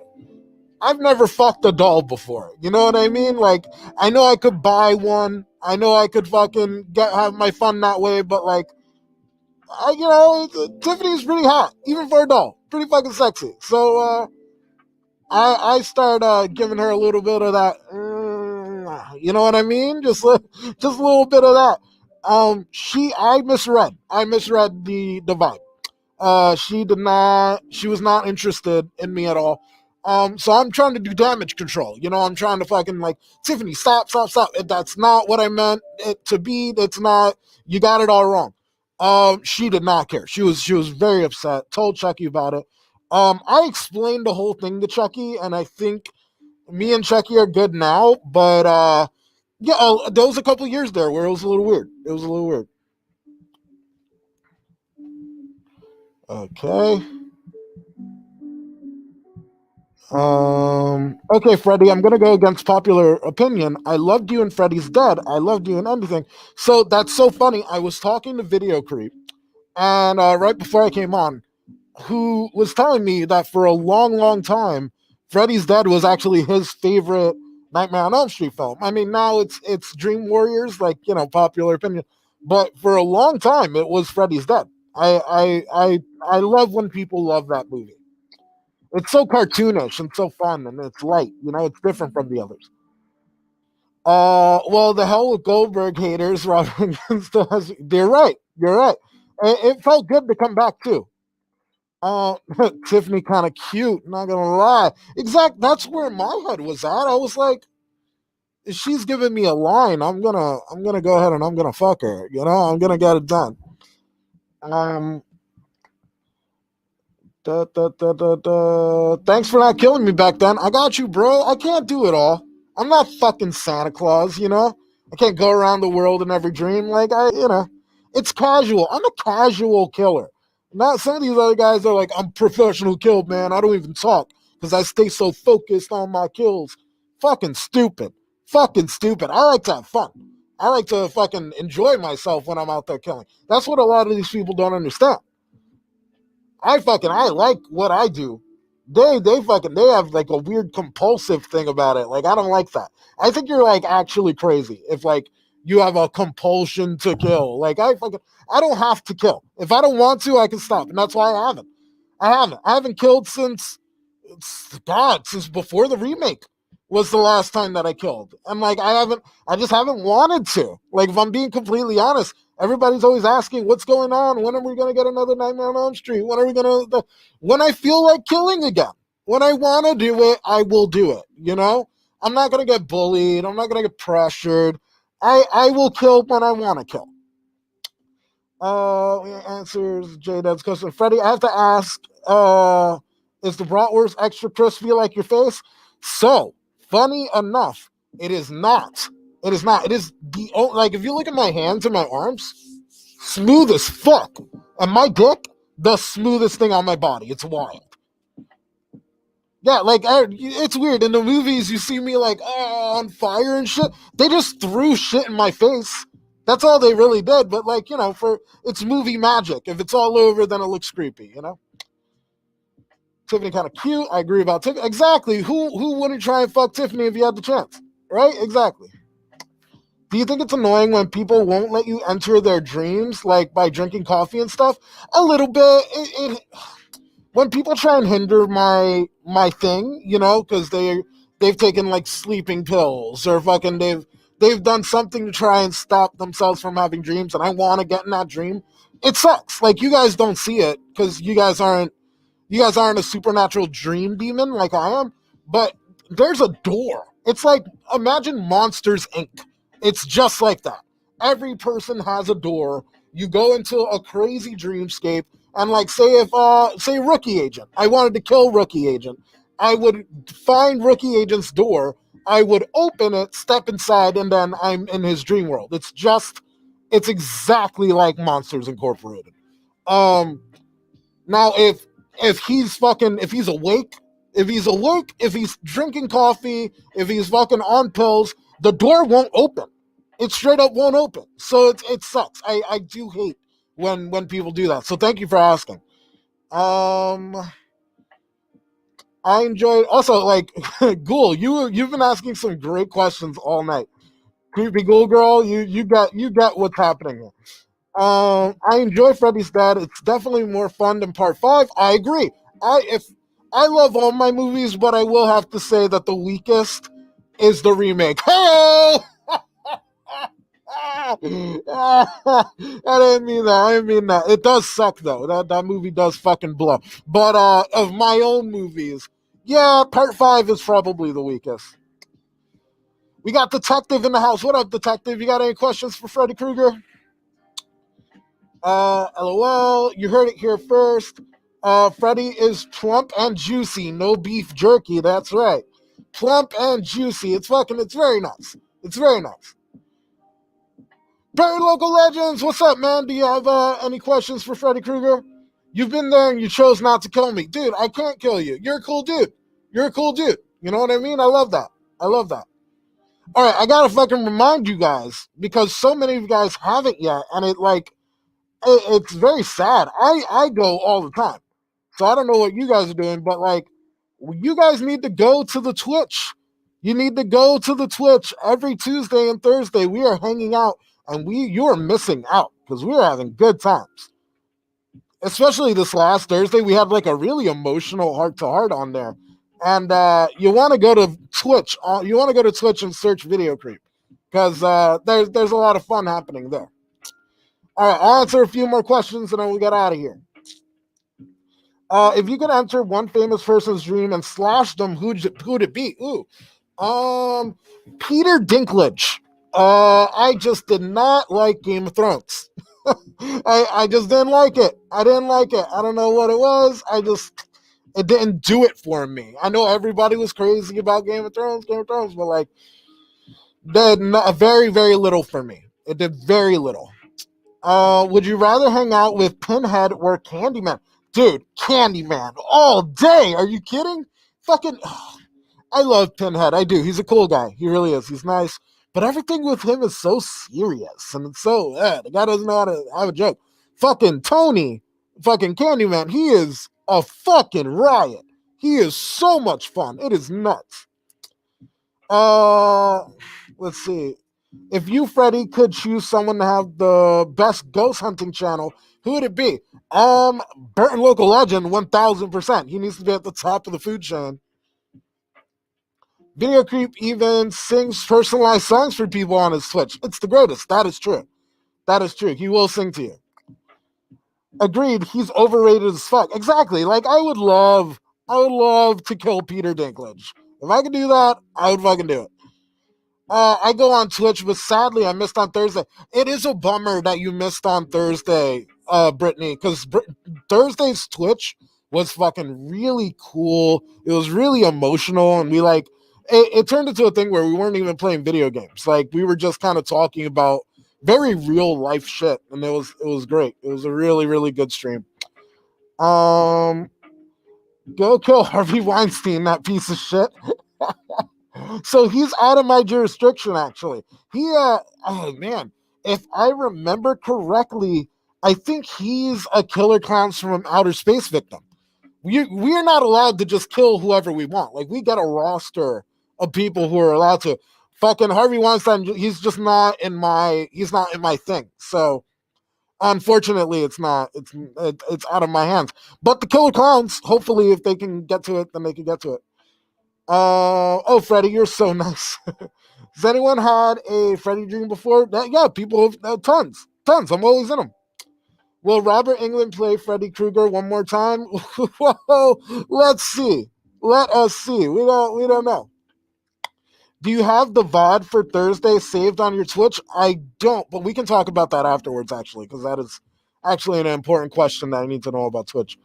I've never fucked a doll before. You know what I mean? Like, I know I could buy one. I know I could fucking have my fun that way, but like, Tiffany's pretty hot, even for a doll. Pretty fucking sexy. So I start giving her a little bit of that. You know what I mean? Just a little bit of that. I misread the vibe. She did not. She was not interested in me at all. So I'm trying to do damage control. You know, I'm trying to fucking like Tiffany, stop, stop, stop. That's not what I meant it to be. That's not. You got it all wrong. She did not care. She was very upset. Told Chucky about it. I explained the whole thing to Chucky, and I think me and Chucky are good now. But yeah, there was a couple years there where it was a little weird. It was a little weird. Okay. Okay, Freddy, I'm gonna go against popular opinion. I loved you in Freddy's Dead. I loved you in anything. So that's so funny. I was talking to Video Creep, and right before I came on, who was telling me that for a long, long time, Freddy's Dead was actually his favorite Nightmare on Elm Street film. I mean, now it's Dream Warriors, like popular opinion, but for a long time it was Freddy's Dead. I love when people love that movie. It's so cartoonish and so fun, and it's light. It's different from the others. Well, the hell with Goldberg haters. Robin still has. You're right. You're right. It felt good to come back too. Uh, Tiffany kind of cute. Not gonna lie. Exact. That's where my head was at. I was like, if she's giving me a line, I'm gonna go ahead and I'm gonna fuck her. I'm gonna get it done. Um, Thanks for not killing me back then. I got you, bro. I can't do it all. I'm not fucking Santa Claus. I can't go around the world in every dream. It's casual. I'm a casual killer. Not some of these other guys are like, I'm professional kill, man. I don't even talk because I stay so focused on my kills. Fucking stupid. Fucking stupid. I like to have fun. I like to fucking enjoy myself when I'm out there killing. That's what a lot of these people don't understand. I like what I do. They have like a weird compulsive thing about it. Like I don't like that. I think you're like actually crazy if like you have a compulsion to kill. Like I don't have to kill. If I don't want to, I can stop. And that's why I haven't. I haven't killed since before the remake was the last time that I killed. And like I just haven't wanted to. Like if I'm being completely honest, everybody's always asking what's going on. When are we gonna get another Nightmare on Elm Street? When are we gonna when I feel like killing again? When I wanna do it, I will do it. I'm not gonna get bullied, I'm not gonna get pressured. I will kill when I wanna kill. Answers J Dub's question. Freddie, I have to ask, is the bratwurst extra crispy like your face? So, funny enough, it is not. It is not. It is like, if you look at my hands and my arms, smooth as fuck. And my dick, the smoothest thing on my body. It's wild. Yeah, like it's weird. In the movies, you see me like on fire and shit. They just threw shit in my face. That's all they really did. But like, for it's movie magic. If it's all over, then it looks creepy. Tiffany kind of cute. I agree about Tiffany. Exactly. Who wouldn't try and fuck Tiffany if you had the chance? Right? Exactly. Do you think it's annoying when people won't let you enter their dreams, like by drinking coffee and stuff? A little bit. When people try and hinder my thing, because they've taken like sleeping pills or fucking they've done something to try and stop themselves from having dreams, and I want to get in that dream. It sucks. Like, you guys don't see it because you guys aren't a supernatural dream demon like I am, but there's a door. It's like, imagine Monsters Inc. It's just like that. Every person has a door. You go into a crazy dreamscape, and like, say Rookie Agent. I wanted to kill Rookie Agent. I would find Rookie Agent's door. I would open it, step inside, and then I'm in his dream world. It's exactly like Monsters Incorporated. Um, Now, if he's drinking coffee, if he's fucking on pills, the door won't open. It straight up won't open. So it sucks. I do hate when people do that. So thank you for asking. Um, I enjoyed also, like, Ghoul. You've been asking some great questions all night. Creepy Ghoul girl, you got what's happening here. I enjoy Freddy's Dead. It's definitely more fun than Part Five. I agree. I love all my movies, but I will have to say that the weakest is the remake. Hey! I didn't mean that. I didn't mean that. It does suck though. That movie does fucking blow. But of my own movies, yeah, Part Five is probably the weakest. We got Detective in the house. What up, Detective? You got any questions for Freddy Krueger? LOL, you heard it here first. Freddy is plump and juicy, no beef jerky. That's right. Plump and juicy. It's very nice. It's very nice. Very local legends, what's up, man? Do you have any questions for Freddy Krueger? You've been there and you chose not to kill me. Dude, I can't kill you. You're a cool dude. You're a cool dude. You know what I mean? I love that. I love that. All right, I gotta fucking remind you guys because so many of you guys haven't yet, and it's very sad. I go all the time, so I don't know what you guys are doing, but like, you guys need to go to the Twitch. You need to go to the Twitch every Tuesday and Thursday. We are hanging out, and you are missing out because we're having good times. Especially this last Thursday, we had like a really emotional heart to heart on there, and you want to go to Twitch. You want to go to Twitch and search Video Creep because there's a lot of fun happening there. All right, I'll answer a few more questions and then we'll get out of here. If you could enter one famous person's dream and slash them, who'd it be? Ooh, Peter Dinklage. I just did not like Game of Thrones. I just didn't like it. I didn't like it. I don't know what it was. It didn't do it for me. I know everybody was crazy about Game of Thrones, but like, did not, very, very little for me. It did very little. Would you rather hang out with Pinhead or Candyman? Dude, Candyman all day. Are you kidding? Fucking, I love Pinhead. I do. He's a cool guy. He really is. He's nice. But everything with him is so serious and it's so, the guy doesn't know how to have a joke. Fucking Tony, fucking Candyman, he is a fucking riot. He is so much fun. It is nuts. Uh, let's see. If you, Freddy, could choose someone to have the best ghost hunting channel, who would it be? Burton Local Legend, 1000%. He needs to be at the top of the food chain. Video Creep even sings personalized songs for people on his Twitch. It's the greatest. That is true. That is true. He will sing to you. Agreed. He's overrated as fuck. Exactly. Like, I would love to kill Peter Dinklage. If I could do that, I would fucking do it. I go on Twitch, but sadly I missed on Thursday. It is a bummer that you missed on Thursday, Brittany, because Thursday's Twitch was fucking really cool. It was really emotional, and we like it turned into a thing where we weren't even playing video games. Like we were just kind of talking about very real life shit, and it was great. It was a really really good stream. Um, go kill Harvey Weinstein, that piece of shit. So he's out of my jurisdiction. Actually, oh man, if I remember correctly, I think he's a Killer Clowns from Outer Space victim. We're not allowed to just kill whoever we want. Like we got a roster of people who are allowed to. Fucking Harvey Weinstein, he's just not in my. He's not in my thing. So unfortunately, it's not. It's out of my hands. But the Killer Clowns, hopefully, if they can get to it, then they can get to it. Oh, Freddy, you're so nice. Has anyone had a Freddy dream before? Yeah, people have tons. Tons. I'm always in them. Will Robert Englund play Freddy Krueger one more time? Whoa, let's see. Let us see. We don't know. Do you have the VOD for Thursday saved on your Twitch? I don't, but we can talk about that afterwards, actually, because that is actually an important question that I need to know about Twitch.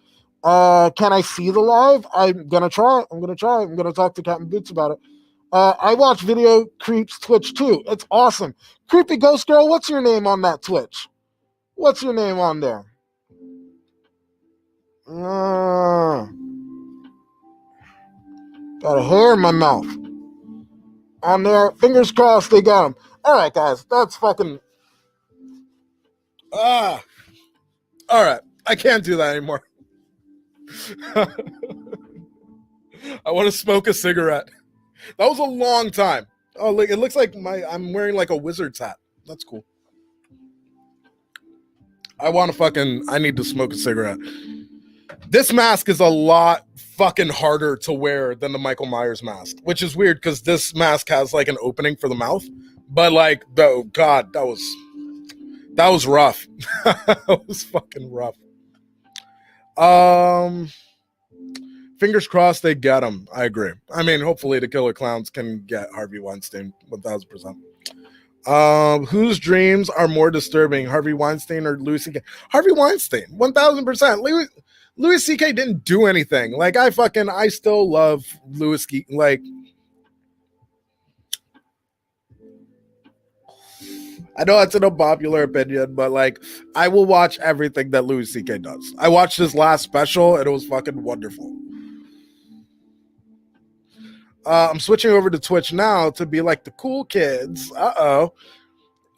Can I see the live? I'm gonna try. I'm gonna talk to Captain Boots about it. I watch Video Creeps Twitch too. It's awesome. Creepy Ghost Girl, what's your name on that Twitch? What's your name on there? Got a hair in my mouth. On there, fingers crossed they got him. All right, guys, that's fucking. Ah, all right. I can't do that anymore. I want to smoke a cigarette. That was a long time. Oh, like it looks like I'm wearing like a wizard's hat. That's cool. I need to smoke a cigarette. This mask is a lot fucking harder to wear than the Michael Myers mask, which is weird because this mask has like an opening for the mouth. But like, oh god, that was rough. That was fucking rough. Fingers crossed they get him. I agree. I mean, hopefully the Killer Clowns can get Harvey Weinstein 1000%. Whose dreams are more disturbing, Harvey Weinstein or Louis C.K.? Harvey Weinstein, 1000%. Louis C.K. didn't do anything. Like I still love Louis C.K. Like, I know that's an unpopular opinion, but like, I will watch everything that Louis C.K. does. I watched his last special, and it was fucking wonderful. I'm switching over to Twitch now to be like the cool kids. Uh-oh.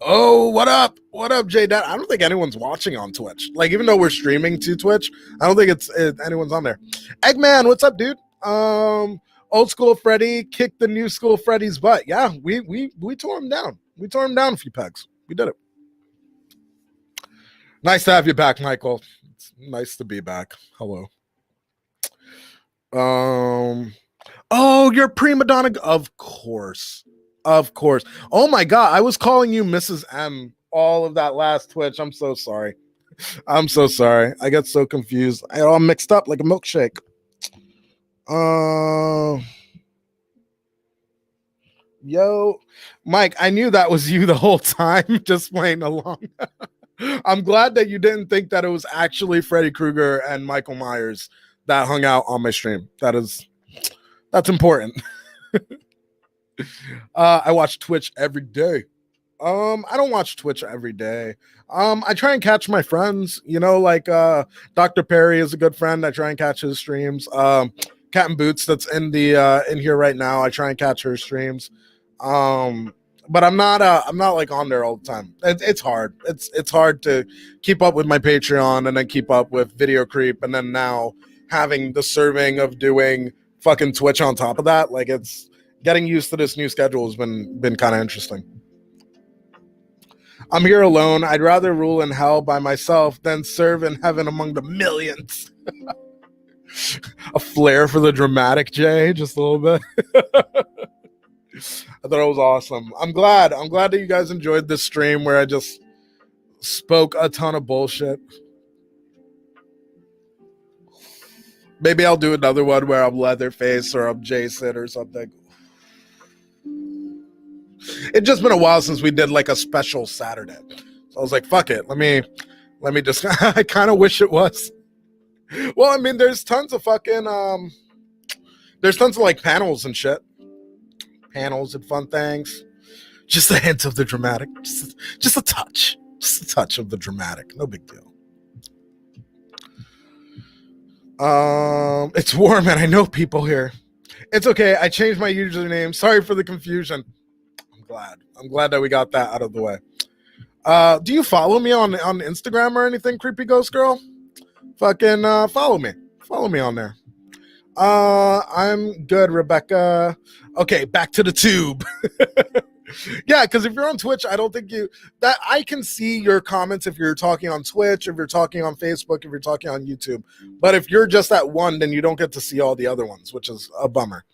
Oh, what up? What up, J Dad? I don't think anyone's watching on Twitch. Like, even though we're streaming to Twitch, I don't think anyone's on there. Eggman, what's up, dude? Old school Freddy kicked the new school Freddy's butt. Yeah, we tore him down. We tore him down a few pegs. We did it. Nice to have you back, Michael. It's nice to be back. Hello. Oh, you're prima donna. Of course. Of course. Oh my god, I was calling you Mrs. M all of that last Twitch. I'm so sorry. I'm so sorry. I got so confused. I got all mixed up like a milkshake. Yo, Mike, I knew that was you the whole time, just playing along. I'm glad that you didn't think that it was actually Freddy Krueger and Michael Myers that hung out on my stream. That's important. I watch Twitch every day. I don't watch Twitch every day. I try and catch my friends, like Dr. Perry is a good friend. I try and catch his streams. Cat and Boots that's in here right now. I try and catch her streams. But I'm not like on there all the time. It's hard. It's hard to keep up with my Patreon and then keep up with Video Creep and then now having the serving of doing fucking Twitch on top of that. Like, it's getting used to this new schedule has been kind of interesting. I'm here alone. I'd rather rule in hell by myself than serve in heaven among the millions. A flair for the dramatic, Jay, just a little bit. I thought it was awesome. I'm glad that you guys enjoyed this stream where I just spoke a ton of bullshit. Maybe I'll do another one where I'm Leatherface or I'm Jason or something. It's just been a while since we did like a special Saturday. So I was like, fuck it. Let me just I kind of wish it was. Well, I mean, there's tons of fucking there's tons of like panels and shit. Panels and fun things. Just a hint of the dramatic. Just a touch. Just a touch of the dramatic. No big deal. It's warm and I know people here. It's okay. I changed my username. Sorry for the confusion. I'm glad that we got that out of the way. Do you follow me on Instagram or anything, Creepy Ghost Girl? Fucking follow me. Follow me on there. I'm good, Rebecca. Okay, back to the tube. Yeah, because if you're on Twitch, I don't think that I can see your comments if you're talking on Twitch, if you're talking on Facebook, if you're talking on YouTube. But if you're just at one, then you don't get to see all the other ones, which is a bummer.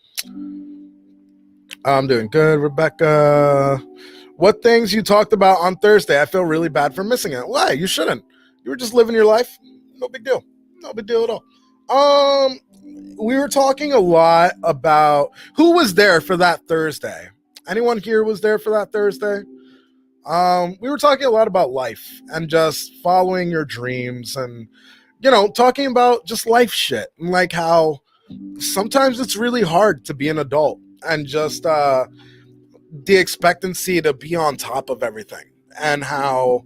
I'm doing good, Rebecca. What things you talked about on Thursday? I feel really bad for missing it. Why? You shouldn't. You were just living your life. No big deal. No big deal at all. We were talking a lot about who was there for that Thursday. Anyone here was there for that Thursday? We were talking a lot about life and just following your dreams and, talking about just life shit and like how sometimes it's really hard to be an adult and just the expectancy to be on top of everything and how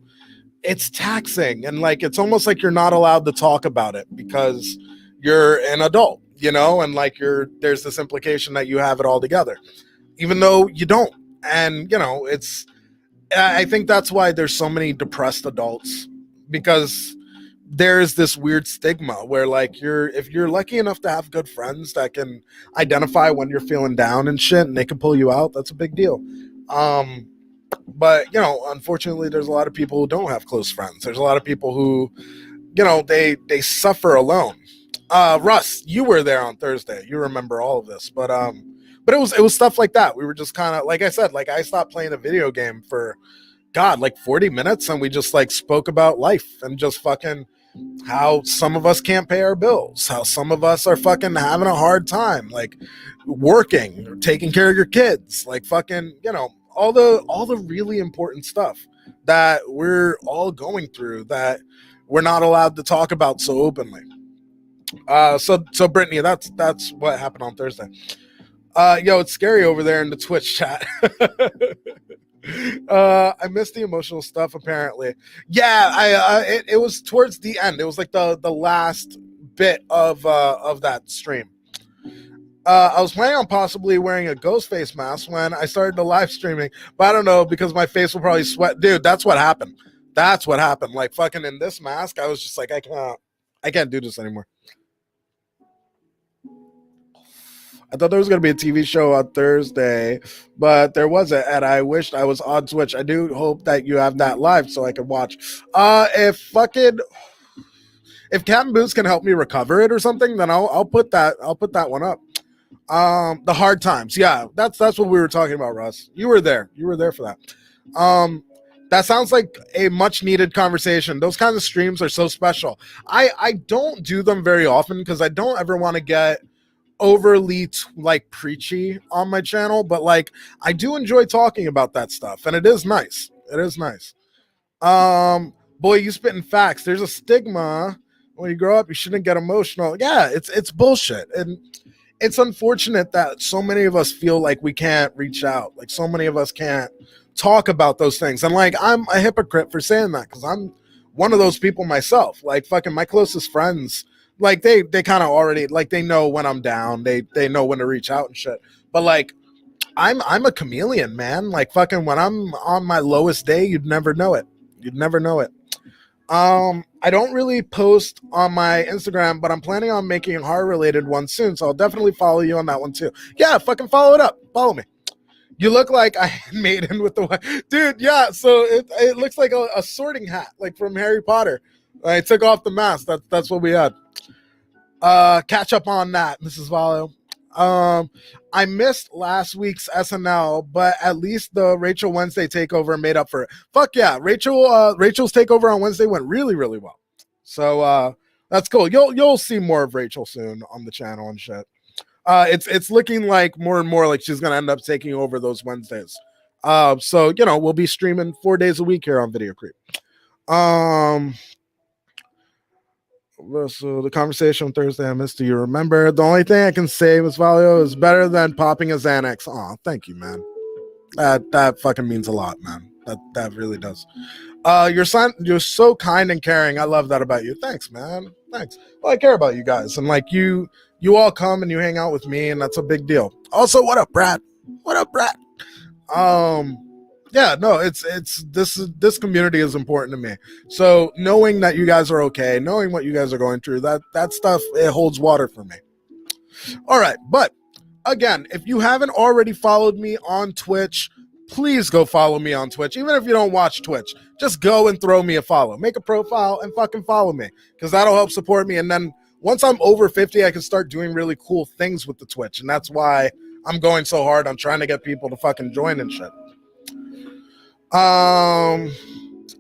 it's taxing and like it's almost like you're not allowed to talk about it because you're an adult, and like there's this implication that you have it all together, even though you don't. And I think that's why there's so many depressed adults, because there's this weird stigma where like if you're lucky enough to have good friends that can identify when you're feeling down and shit and they can pull you out, that's a big deal. But unfortunately there's a lot of people who don't have close friends. There's a lot of people who they suffer alone. Russ, you were there on Thursday. You remember all of this, but it was stuff like that. We were just kind of, like I said, like I stopped playing a video game for like 40 minutes and we just like spoke about life and just fucking how some of us can't pay our bills, how some of us are fucking having a hard time, like working or taking care of your kids, like fucking, all the really important stuff that we're all going through that we're not allowed to talk about so openly. So Brittany, that's what happened on Thursday. It's scary over there in the Twitch chat. I missed the emotional stuff apparently. Yeah, it was towards the end. It was like the last bit of that stream. I was planning on possibly wearing a ghost face mask when I started the live streaming, but I don't know, because my face will probably sweat. Dude, that's what happened. Like fucking in this mask, I was just like, I can't do this anymore. I thought there was going to be a TV show on Thursday, but there wasn't, and I wished I was on Twitch. I do hope that you have that live so I can watch. If Captain Boots can help me recover it or something, then I'll put that one up. The hard times, yeah, that's what we were talking about, Russ. You were there for that. That sounds like a much needed conversation. Those kinds of streams are so special. I don't do them very often because I don't ever want to get overly like preachy on my channel, but like I do enjoy talking about that stuff, and it is nice. Boy, you spitting facts. There's a stigma when you grow up. You shouldn't get emotional. Yeah, it's bullshit, and it's unfortunate that so many of us feel like we can't reach out. Like so many of us can't talk about those things, and like I'm a hypocrite for saying that because I'm one of those people myself. Like fucking my closest friends, like they kind of already, like they know when I'm down, they know when to reach out and shit. But like I'm a chameleon, man. Like fucking when I'm on my lowest day, you'd never know it. I don't really post on my Instagram, but I'm planning on making a horror related one soon, so I'll definitely follow you on that one too. Yeah, fucking follow it up. Follow me. You look like I made in with the dude. Yeah, so it looks like a sorting hat, like from Harry Potter. I took off the mask. That's what we had. Catch up on that, Mrs. Vallo. I missed last week's SNL, but at least the Rachel Wednesday takeover made up for it. Fuck yeah, Rachel's takeover on Wednesday went really, really well. So that's cool. You'll see more of Rachel soon on the channel and shit. It's looking like more and more like she's gonna end up taking over those Wednesdays. So we'll be streaming 4 days a week here on Video Creep. So the conversation on Thursday I missed. Do you remember? The only thing I can say, Miss Valio, is better than popping a Xanax. Oh, thank you, man. That fucking means a lot, man. That really does. You're so kind and caring. I love that about you. Thanks, man. Thanks. Well, I care about you guys, and like you all come and you hang out with me, and that's a big deal. Also, what up, Brad? What up, Brad? Yeah, no, it's this community is important to me. So knowing that you guys are okay, knowing what you guys are going through, that stuff, it holds water for me. All right, but again, if you haven't already followed me on Twitch, please go follow me on Twitch. Even if you don't watch Twitch, just go and throw me a follow. Make a profile and fucking follow me, because that'll help support me. And then once I'm over 50, I can start doing really cool things with the Twitch. And that's why I'm going so hard on trying to get people to fucking join and shit.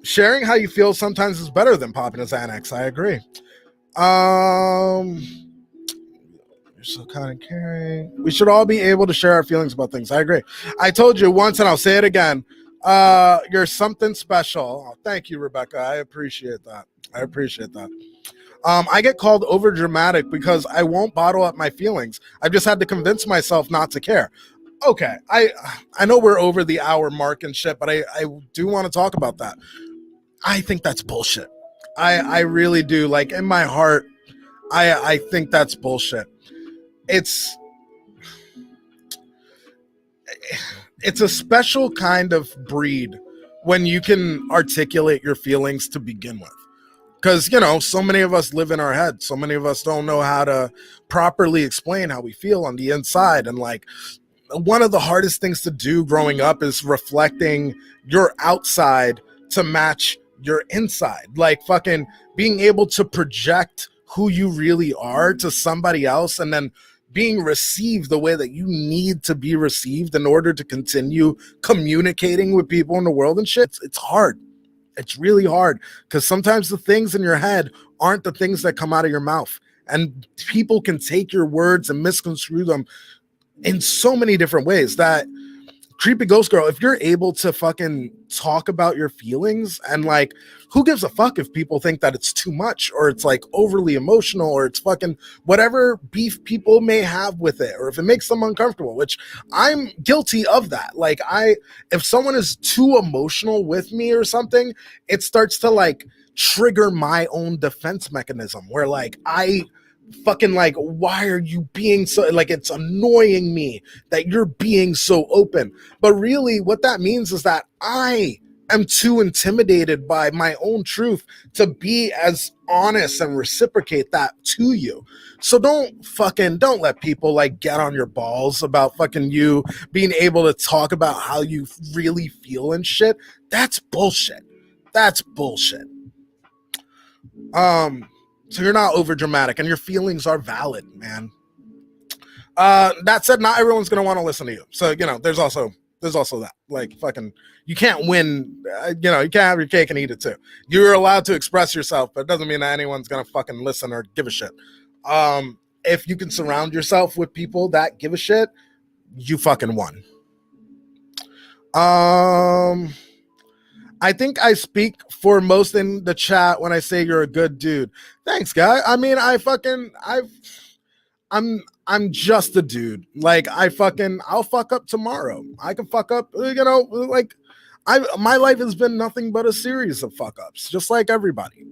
Sharing how you feel sometimes is better than popping a Xanax. I agree. You're so kind and caring. We should all be able to share our feelings about things. I agree. I told you once, and I'll say it again. You're something special. Oh, thank you, Rebecca. I appreciate that. I get called over dramatic because I won't bottle up my feelings. I've just had to convince myself not to care. Okay, I know we're over the hour mark and shit, but I do want to talk about that. I think that's bullshit. I really do. Like, in my heart, I think that's bullshit. It's a special kind of breed when you can articulate your feelings to begin with. Because, so many of us live in our head. So many of us don't know how to properly explain how we feel on the inside. And like, one of the hardest things to do growing up is reflecting your outside to match your inside. Like fucking being able to project who you really are to somebody else, and then being received the way that you need to be received in order to continue communicating with people in the world and shit. It's hard. It's really hard, because sometimes the things in your head aren't the things that come out of your mouth, and people can take your words and misconstrue them in so many different ways. That Creepy Ghost Girl, if you're able to fucking talk about your feelings, and like, who gives a fuck if people think that it's too much, or it's like overly emotional, or it's fucking whatever beef people may have with it, or if it makes them uncomfortable, which I'm guilty of that. Like, if someone is too emotional with me or something, it starts to like trigger my own defense mechanism, where like I fucking like, why are you being so, like, it's annoying me that you're being so open. But really what that means is that I am too intimidated by my own truth to be as honest and reciprocate that to you. So don't let people like get on your balls about fucking you being able to talk about how you really feel and shit. That's bullshit. So you're not over dramatic, and your feelings are valid, man. That said, not everyone's gonna want to listen to you. So there's also that. Like, fucking, you can't win. You can't have your cake and eat it too. You're allowed to express yourself, but it doesn't mean that anyone's gonna fucking listen or give a shit. If you can surround yourself with people that give a shit, you fucking won. I think I speak for most in the chat when I say you're a good dude. Thanks, guy. I mean, I'm just a dude. Like, I'll fuck up tomorrow. I can fuck up, like, my life has been nothing but a series of fuck ups, just like everybody,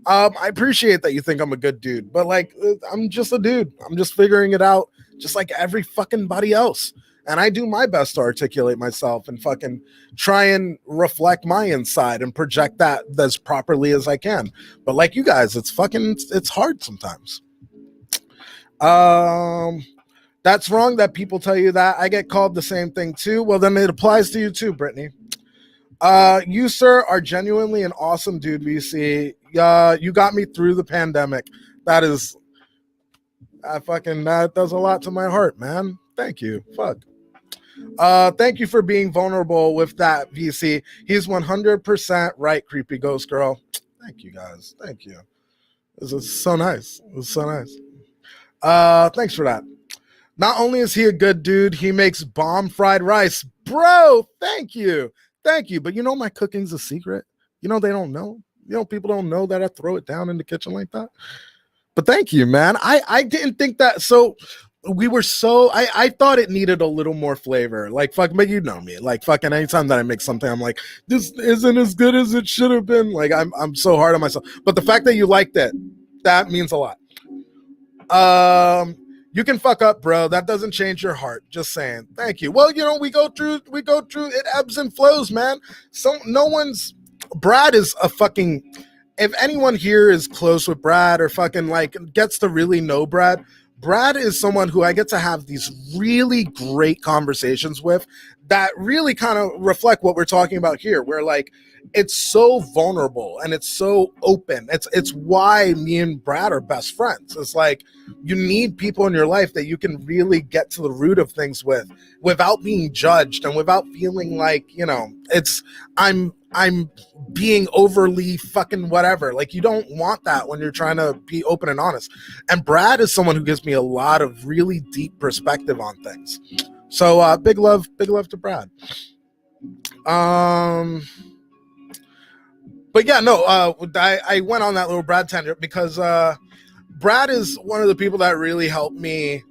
I appreciate that you think I'm a good dude, but like, I'm just a dude. I'm just figuring it out, just like every fucking body else. And I do my best to articulate myself and fucking try and reflect my inside and project that as properly as I can. But like you guys, it's hard sometimes. That's wrong that people tell you that. I get called the same thing too. Well, then it applies to you too, Brittany. You, sir, are genuinely an awesome dude, VC. You got me through the pandemic. That does a lot to my heart, man. Thank you. Fuck. Thank you for being vulnerable with that, VC. He's 100% right, Creepy Ghost Girl. Thank you, guys. Thank you. This is so nice. Thanks for that. Not only is he a good dude, he makes bomb fried rice. Bro, thank you. Thank you. But you know, my cooking's a secret. You know, they don't know. You know, people don't know that I throw it down in the kitchen like that. But thank you, man. I didn't think that. So we were so I thought it needed a little more flavor. Like fuck, but you know me. Like fucking anytime that I make something, I'm like, this isn't as good as it should have been. Like I'm so hard on myself. But the fact that you liked it, that means a lot. Um, you can fuck up, bro. That doesn't change your heart. Just saying. Thank you. Well, you know, we go through it ebbs and flows, man. So no one's Brad is a fucking if anyone here is close with Brad or fucking like gets to really know Brad, Brad is someone who I get to have these really great conversations with that really kind of reflect what we're talking about here, where like it's so vulnerable and it's so open. It's why me and Brad are best friends. It's like you need people in your life that you can really get to the root of things with without being judged and without feeling like, you know, it's I'm being overly fucking whatever. Like you don't want that when you're trying to be open and honest. And Brad is someone who gives me a lot of really deep perspective on things. So big love to Brad. But yeah, no, I went on that little Brad tangent because Brad is one of the people that really helped me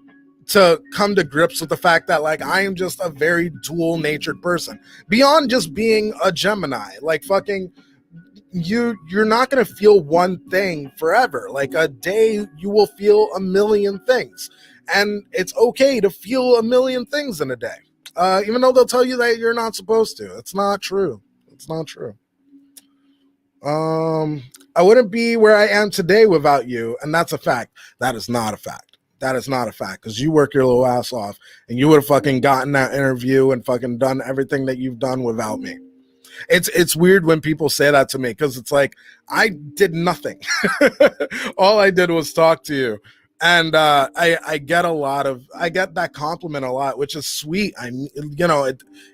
to come to grips with the fact that like I am just a very dual natured person beyond just being a Gemini. Like fucking you're not going to feel one thing forever. Like a day you will feel a million things, and it's okay to feel a million things in a day, even though they'll tell you that you're not supposed to. It's not true. It's not true. I wouldn't be where I am today without you, and that's a fact. That is not a fact. That is not a fact, because you work your little ass off and you would have fucking gotten that interview and fucking done everything that you've done without me. It's weird when people say that to me, because it's like I did nothing. All I did was talk to you. And I get I get that compliment a lot, which is sweet. You know,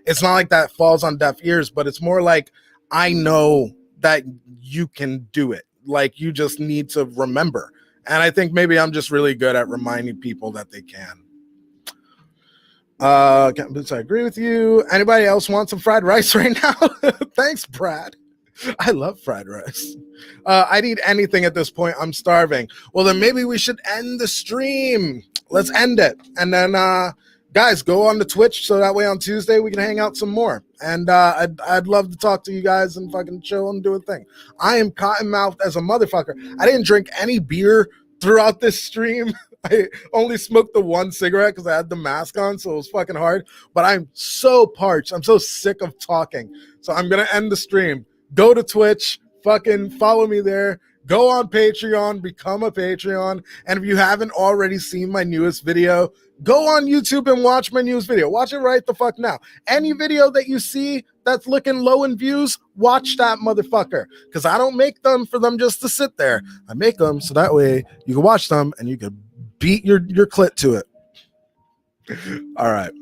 it's not like that falls on deaf ears, but it's more like I know that you can do it. Like you just need to remember. And I think maybe I'm just really good at reminding people that they can. I agree with you. Anybody else want some fried rice right now? Thanks, Brad. I love fried rice. I'd eat anything at this point. I'm starving. Well, then maybe we should end the stream. Let's end it. And then, guys, go on to Twitch so that way on Tuesday we can hang out some more. And I'd love to talk to you guys and fucking chill and do a thing. I am cotton-mouthed as a motherfucker. I didn't drink any beer throughout this stream. I only smoked the one cigarette because I had the mask on, so it was fucking hard. But I'm so parched. I'm so sick of talking. So I'm going to end the stream. Go to Twitch. Fucking follow me there. Go on Patreon. Become a Patreon. And if you haven't already seen my newest video, go on YouTube and watch my newest video. Watch it right the fuck now. Any video that you see that's looking low in views, watch that motherfucker. Because I don't make them for them just to sit there. I make them so that way you can watch them and you can beat your clit to it. All right.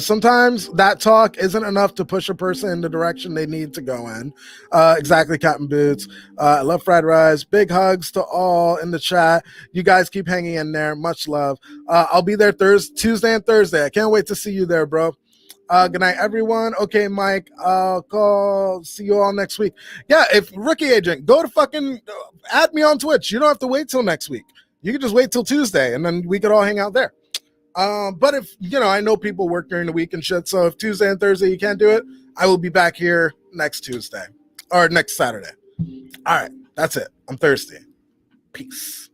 Sometimes that talk isn't enough to push a person in the direction they need to go in. Exactly, Captain Boots. I love fried rice. Big hugs to all in the chat. You guys keep hanging in there. Much love. I'll be there Tuesday and Thursday. I can't wait to see you there, bro. Good night, everyone. Okay, Mike. I'll see you all next week. Yeah, if Rookie Agent, go to fucking add me on Twitch. You don't have to wait till next week. You can just wait till Tuesday, and then we could all hang out there. But if, you know, I know people work during the week and shit, so if Tuesday and Thursday you can't do it, I will be back here next Tuesday or next Saturday. All right, that's it. I'm thirsty. Peace.